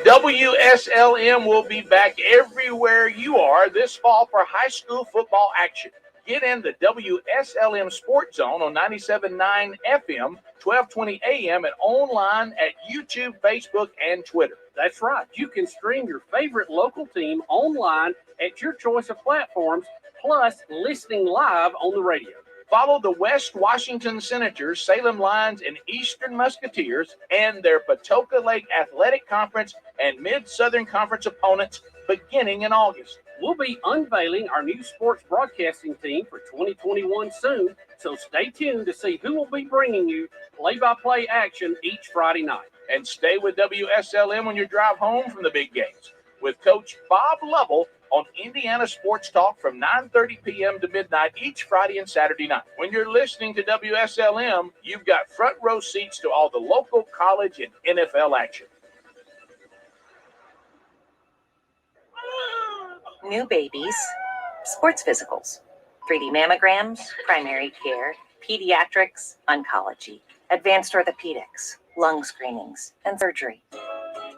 [SPEAKER 8] WSLM will be back everywhere you are this fall for high school football action. Get in the WSLM Sports Zone on 97.9 FM, 1220 AM, and online at YouTube, Facebook, and Twitter.
[SPEAKER 9] That's right. You can stream your favorite local team online at your choice of platforms, plus listening live on the radio.
[SPEAKER 8] Follow the West Washington Senators, Salem Lions, and Eastern Musketeers and their Patoka Lake Athletic Conference and Mid-Southern Conference opponents beginning in August.
[SPEAKER 9] We'll be unveiling our new sports broadcasting team for 2021 soon, so stay tuned to see who will be bringing you play-by-play action each Friday night.
[SPEAKER 8] And stay with WSLM on your drive home from the big games with Coach Bob Lovell on Indiana Sports Talk from 9:30 p.m. to midnight each Friday and Saturday night. When you're listening to WSLM, you've got front row seats to all the local college and NFL action.
[SPEAKER 10] New babies, sports physicals, 3D mammograms, primary care, pediatrics, oncology, advanced orthopedics, lung screenings, and surgery.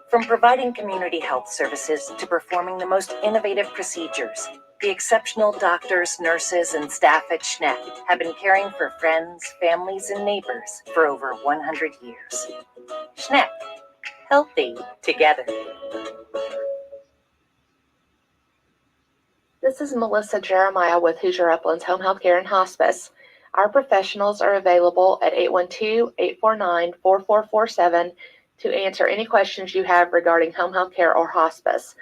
[SPEAKER 10] From providing community health services to performing the most innovative procedures, the exceptional doctors, nurses, and staff at Schneck have been caring for friends, families, and neighbors for over 100 years. Schneck, healthy together.
[SPEAKER 11] This is Melissa Jeremiah with Hoosier Uplands Home Health Care and Hospice. Our professionals are available at 812-849-4447 to answer any questions you have regarding home health care or hospice.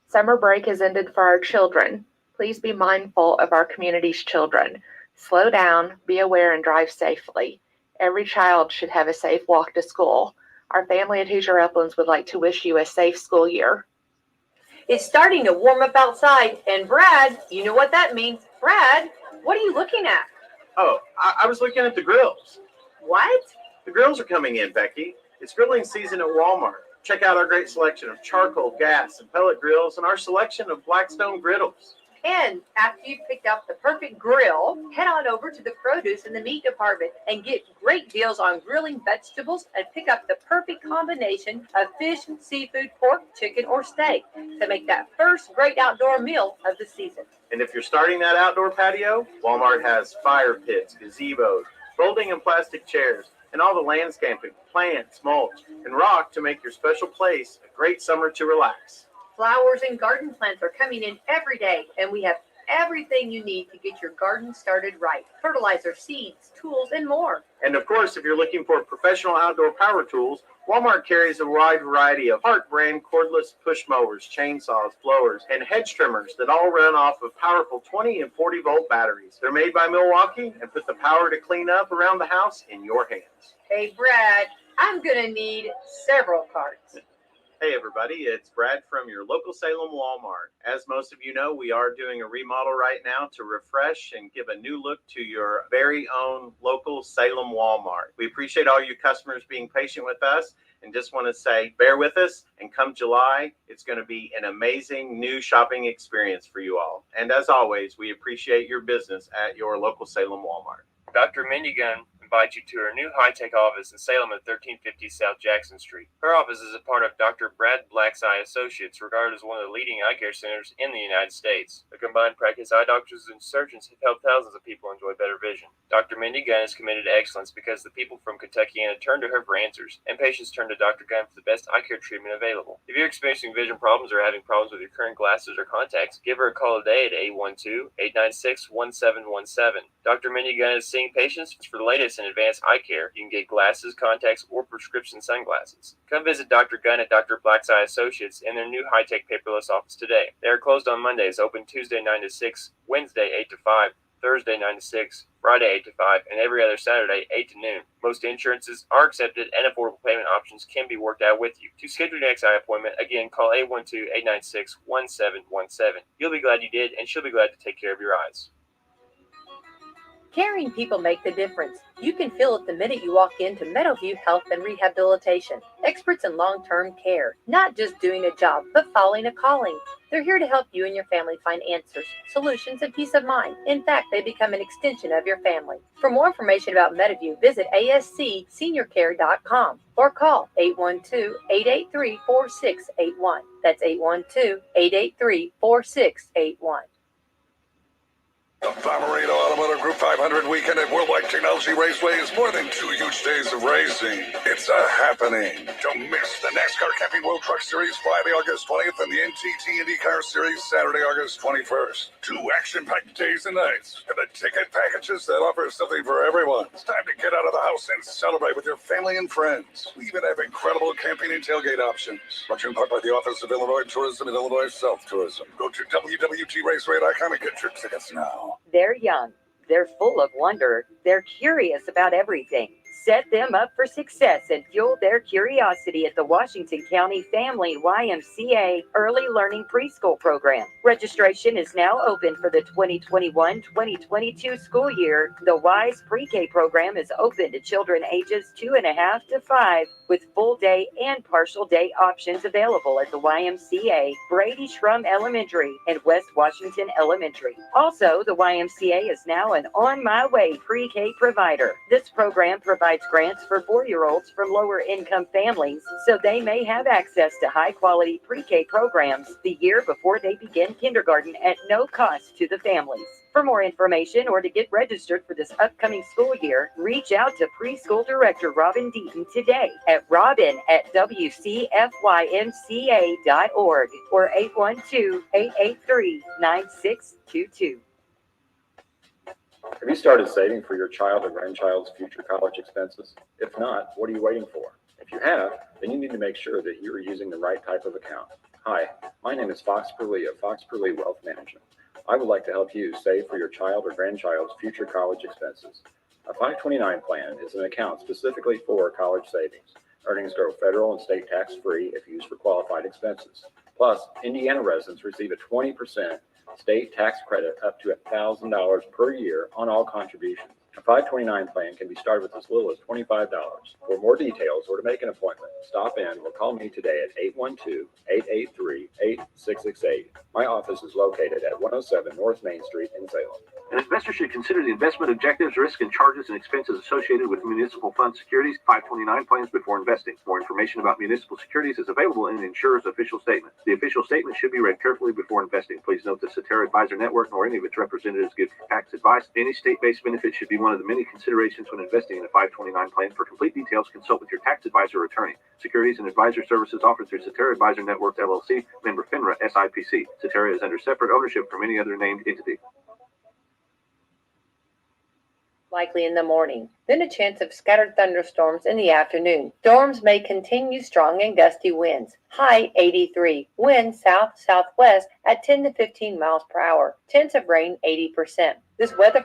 [SPEAKER 11] Summer break has ended for our children. Please be mindful of our community's children. Slow down, be aware, and drive safely. Every child should have a safe walk to school. Our family at Hoosier Uplands would like to wish you a safe school year.
[SPEAKER 1] It's starting to warm up outside, and Brad, you know what that means. Brad, what are you looking at?
[SPEAKER 12] Oh, I was looking at the grills.
[SPEAKER 1] What?
[SPEAKER 12] The grills are coming in, Becky. It's grilling season at Walmart. Check out our great selection of charcoal, gas, and pellet grills, and our selection of Blackstone griddles.
[SPEAKER 1] And after you've picked out the perfect grill, head on over to the produce and the meat department and get great deals on grilling vegetables and pick up the perfect combination of fish, seafood, pork, chicken, or steak to make that first great outdoor meal of the season.
[SPEAKER 12] And if you're starting that outdoor patio, Walmart has fire pits, gazebos, folding and plastic chairs, and all the landscaping, plants, mulch, and rock to make your special place a great summer to relax.
[SPEAKER 1] Flowers and garden plants are coming in every day, and we have everything you need to get your garden started right. Fertilizer, seeds, tools, and more.
[SPEAKER 12] And of course, if you're looking for professional outdoor power tools, Walmart carries a wide variety of Hart brand cordless push mowers, chainsaws, blowers, and hedge trimmers that all run off of powerful 20 and 40 volt batteries. They're made by Milwaukee and put the power to clean up around the house in your hands.
[SPEAKER 1] Hey, Brad, I'm going to need several carts.
[SPEAKER 12] Hey everybody, it's Brad from your local Salem Walmart. As most of you know, we are doing a remodel right now to refresh and give a new look to your very own local Salem Walmart. We appreciate all you customers being patient with us and just want to say bear with us, and come July, it's going to be an amazing new shopping experience for you all. And as always, we appreciate your business at your local Salem Walmart.
[SPEAKER 13] Dr. Minigun invites you to her new high-tech office in Salem at 1350 South Jackson Street. Her office is a part of Dr. Brad Black's Eye Associates, regarded as one of the leading eye care centers in the United States. The combined practice eye doctors and surgeons have helped thousands of people enjoy better vision. Dr. Mindy Gunn is committed to excellence because the people from Kentuckiana turn to her for answers, and patients turn to Dr. Gunn for the best eye care treatment available. If you're experiencing vision problems or having problems with your current glasses or contacts, give her a call today at 812-896-1717. Dr. Mindy Gunn is seeing patients for the latest in advanced eye care. You can get glasses, contacts, or prescription sunglasses. Come visit Dr. Gunn at Dr. Black's Eye Associates in their new high-tech paperless office today. They are closed on Mondays, open Tuesday 9 to 6, Wednesday 8 to 5, Thursday 9 to 6, Friday 8 to 5, and every other Saturday 8 to noon. Most insurances are accepted and affordable payment options can be worked out with you. To schedule your next eye appointment, again, call 812-896-1717. You'll be glad you did, and she'll be glad to take care of your eyes.
[SPEAKER 1] Caring people make the difference. You can feel it the minute you walk into Meadowview Health and Rehabilitation. Experts in long-term care. Not just doing a job, but following a calling. They're here to help you and your family find answers, solutions, and peace of mind. In fact, they become an extension of your family. For more information about Meadowview, visit ascseniorcare.com or call 812-883-4681. That's 812-883-4681.
[SPEAKER 14] The Bomarito Automotive Group 500 weekend at Worldwide Technology Raceway is more than 2 huge days of racing. It's a happening. Don't miss the NASCAR Camping World Truck Series Friday, August 20th and the NTT IndyCar Series Saturday, August 21st. 2 action-packed days and nights at the ticket packages that offer something for everyone. It's time to get out of the house and celebrate with your family and friends. We even have incredible camping and tailgate options. Brought to you in part by the Office of Illinois Tourism and Illinois South Tourism. Go to WWTRaceway.com and get your tickets now.
[SPEAKER 15] They're young. They're full of wonder. They're curious about everything. Set them up for success and fuel their curiosity at the Washington County Family YMCA Early Learning Preschool Program. Registration is now open for the 2021-2022 school year. The WISE Pre-K program is open to children ages 2.5 to 5, with full day and partial day options available at the YMCA, Brady Shrum Elementary, and West Washington Elementary. Also, the YMCA is now an On My Way pre-K provider. This program provides grants for 4-year-olds from lower income families so they may have access to high quality pre-K programs the year before they begin kindergarten at no cost to the families. For more information or to get registered for this upcoming school year, reach out to Preschool Director Robin Deaton today at robin@wcfymca.org or 812-883-9622.
[SPEAKER 16] Have you started saving for your child or grandchild's future college expenses? If not, what are you waiting for? If you have, then you need to make sure that you are using the right type of account. Hi, my name is Fox Perlee of Fox Perlee Wealth Management. I would like to help you save for your child or grandchild's future college expenses. A 529 plan is an account specifically for college savings. Earnings grow federal and state tax-free if used for qualified expenses. Plus, Indiana residents receive a 20% state tax credit up to $1,000 per year on all contributions. A 529 plan can be started with as little as $25. For more details or to make an appointment, stop in or call me today at 812-883-8668. My office is located at 107 North Main Street in Salem.
[SPEAKER 17] An investor should consider the investment objectives, risks, and charges and expenses associated with municipal fund securities 529 plans before investing. More information about municipal securities is available in the insurer's official statement. The official statement should be read carefully before investing. Please note that Cetera Advisor Network nor any of its representatives give tax advice. Any state-based benefit should be one of the many considerations when investing in a 529 plan. For complete details, consult with your tax advisor or attorney. Securities and advisor services offered through Cetera Advisor Network LLC, member FINRA SIPC. Cetera is under separate ownership from any other named entity.
[SPEAKER 1] Likely in the morning, then a chance of scattered thunderstorms in the afternoon. Storms may continue strong and gusty winds. High 83. Wind south-southwest at 10 to 15 miles per hour. Chance of rain 80%. This weather.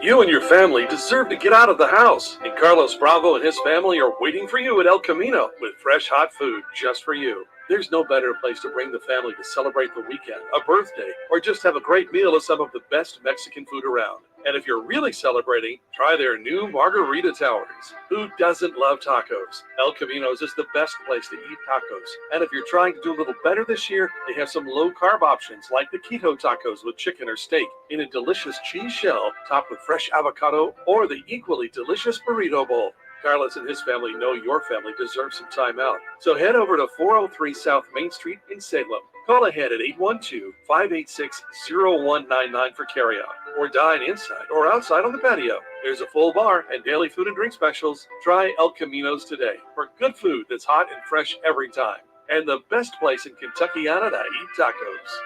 [SPEAKER 7] You and your family deserve to get out of the house, and Carlos Bravo and his family are waiting for you at El Camino with fresh hot food just for you. There's no better place to bring the family to celebrate the weekend, a birthday, or just have a great meal of some of the best Mexican food around. And if you're really celebrating, try their new Margarita Towers. Who doesn't love tacos? El Camino's is the best place to eat tacos. And if you're trying to do a little better this year, they have some low-carb options like the keto tacos with chicken or steak in a delicious cheese shell topped with fresh avocado or the equally delicious burrito bowl. Carlos and his family know your family deserves some time out. So head over to 403 South Main Street in Salem. Call ahead at 812-586-0199 for carryout, or dine inside or outside on the patio. There's a full bar and daily food and drink specials. Try El Camino's today for good food that's hot and fresh every time. And the best place in Kentuckiana to eat tacos.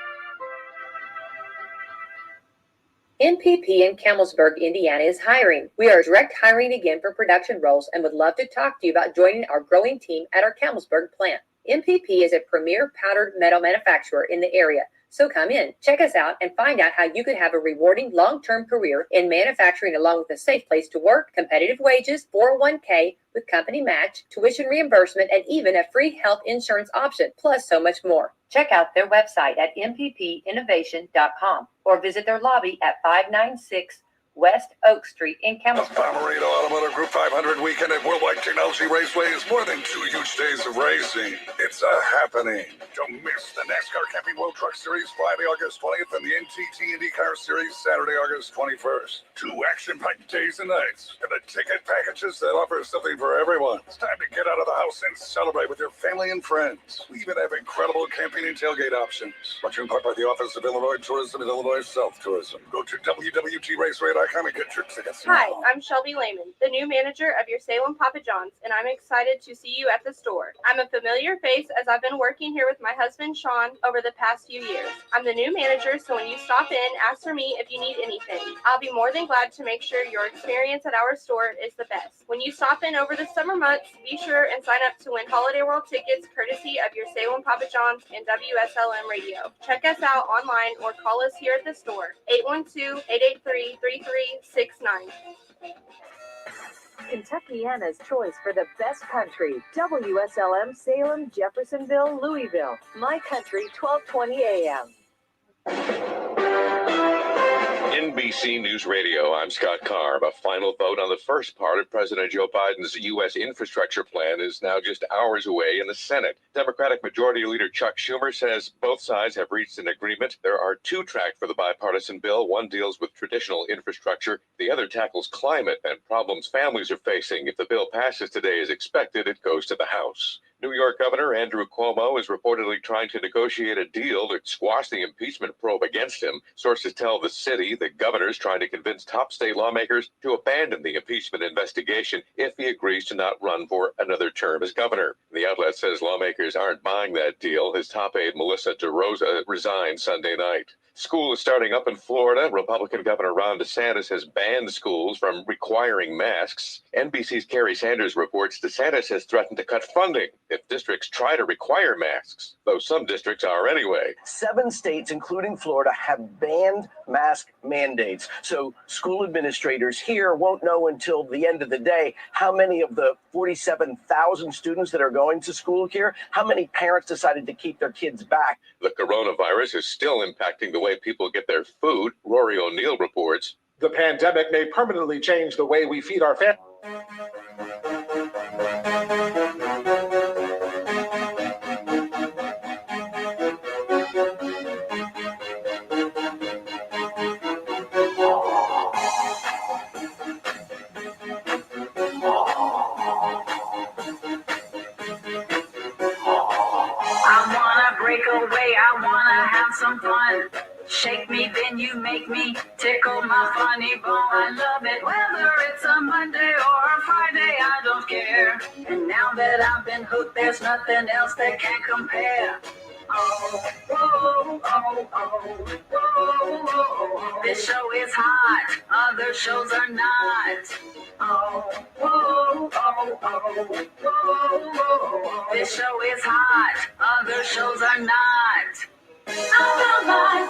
[SPEAKER 1] NPP in Campbellsburg, Indiana is hiring. We are direct hiring again for production roles and would love to talk to you about joining our growing team at our Campbellsburg plant. NPP is a premier powdered metal manufacturer in the area. So come in, check us out, and find out how you could have a rewarding long-term career in manufacturing along with a safe place to work, competitive wages, 401k with company match, tuition reimbursement, and even a free health insurance option, plus so much more. Check out their website at mppinnovation.com or visit their lobby at 596 West Oak Street in Campbellsburg.
[SPEAKER 14] Bomarito Automotive Group 500 weekend at Worldwide Technology Raceway is more than 2 huge days of racing. It's a happening. Don't miss the NASCAR Camping World Truck Series Friday, August 20th and the NTT IndyCar Series Saturday, August 21st. 2 action-packed days and nights and the ticket packages that offer something for everyone. It's time to get out of the house and celebrate with your family and friends. We even have incredible camping and tailgate options. Brought to you in part by the Office of Illinois Tourism and Illinois South Tourism. Go to WWTRaceway.com salem.com and get your tickets now.
[SPEAKER 18] Hi, I'm Shelby Lehman, the new manager of your Salem Papa John's, and I'm excited to see you at the store. I'm a familiar face as I've been working here with my husband, Sean, over the past few years. I'm the new manager, so when you stop in, ask for me if you need anything. I'll be more than glad to make sure your experience at our store is the best. When you stop in over the summer months, be sure and sign up to win Holiday World tickets courtesy of your Salem Papa John's and WSLM radio. Check us out online or call us here at the store, 812-883-3369.
[SPEAKER 19] Kentuckiana's choice for the best country. WSLM Salem, Jeffersonville, Louisville. My Country, 1220 AM.
[SPEAKER 20] NBC News Radio, I'm Scott Carr. A final vote on the first part of President Joe Biden's U.S. infrastructure plan is now just hours away in the Senate. Democratic Majority Leader Chuck Schumer says both sides have reached an agreement. There are two tracks for the bipartisan bill. One deals with traditional infrastructure. The other tackles climate and problems families are facing. If the bill passes today as expected, it goes to the House. New York Governor Andrew Cuomo is reportedly trying to negotiate a deal to squash the impeachment probe against him. Sources tell the city the governor is trying to convince top state lawmakers to abandon the impeachment investigation if he agrees to not run for another term as governor. The outlet says lawmakers aren't buying that deal. His top aide, Melissa DeRosa, resigned Sunday night. School is starting up in Florida. Republican Governor Ron DeSantis has banned schools from requiring masks. NBC's Kerry Sanders reports DeSantis has threatened to cut funding if districts try to require masks, though some districts are anyway.
[SPEAKER 21] 7 states, including Florida, have banned mask mandates. So school administrators here won't know until the end of the day how many of the 47,000 students that are going to school here, how many parents decided to keep their kids back.
[SPEAKER 20] The coronavirus is still impacting the way people get their food. Rory O'Neill reports.
[SPEAKER 22] The pandemic may permanently change the way we feed our families.
[SPEAKER 23] Away, I wanna have some fun. Shake me, then you make me tickle my funny bone. I love it, whether it's a Monday or a Friday, I don't care. And now that I've been hooked, there's nothing else that can compare. Oh, oh, oh, oh, oh, oh. This show is hot, other shows are not. Oh, oh, oh, oh, oh. This show is hot, other shows are not. I found my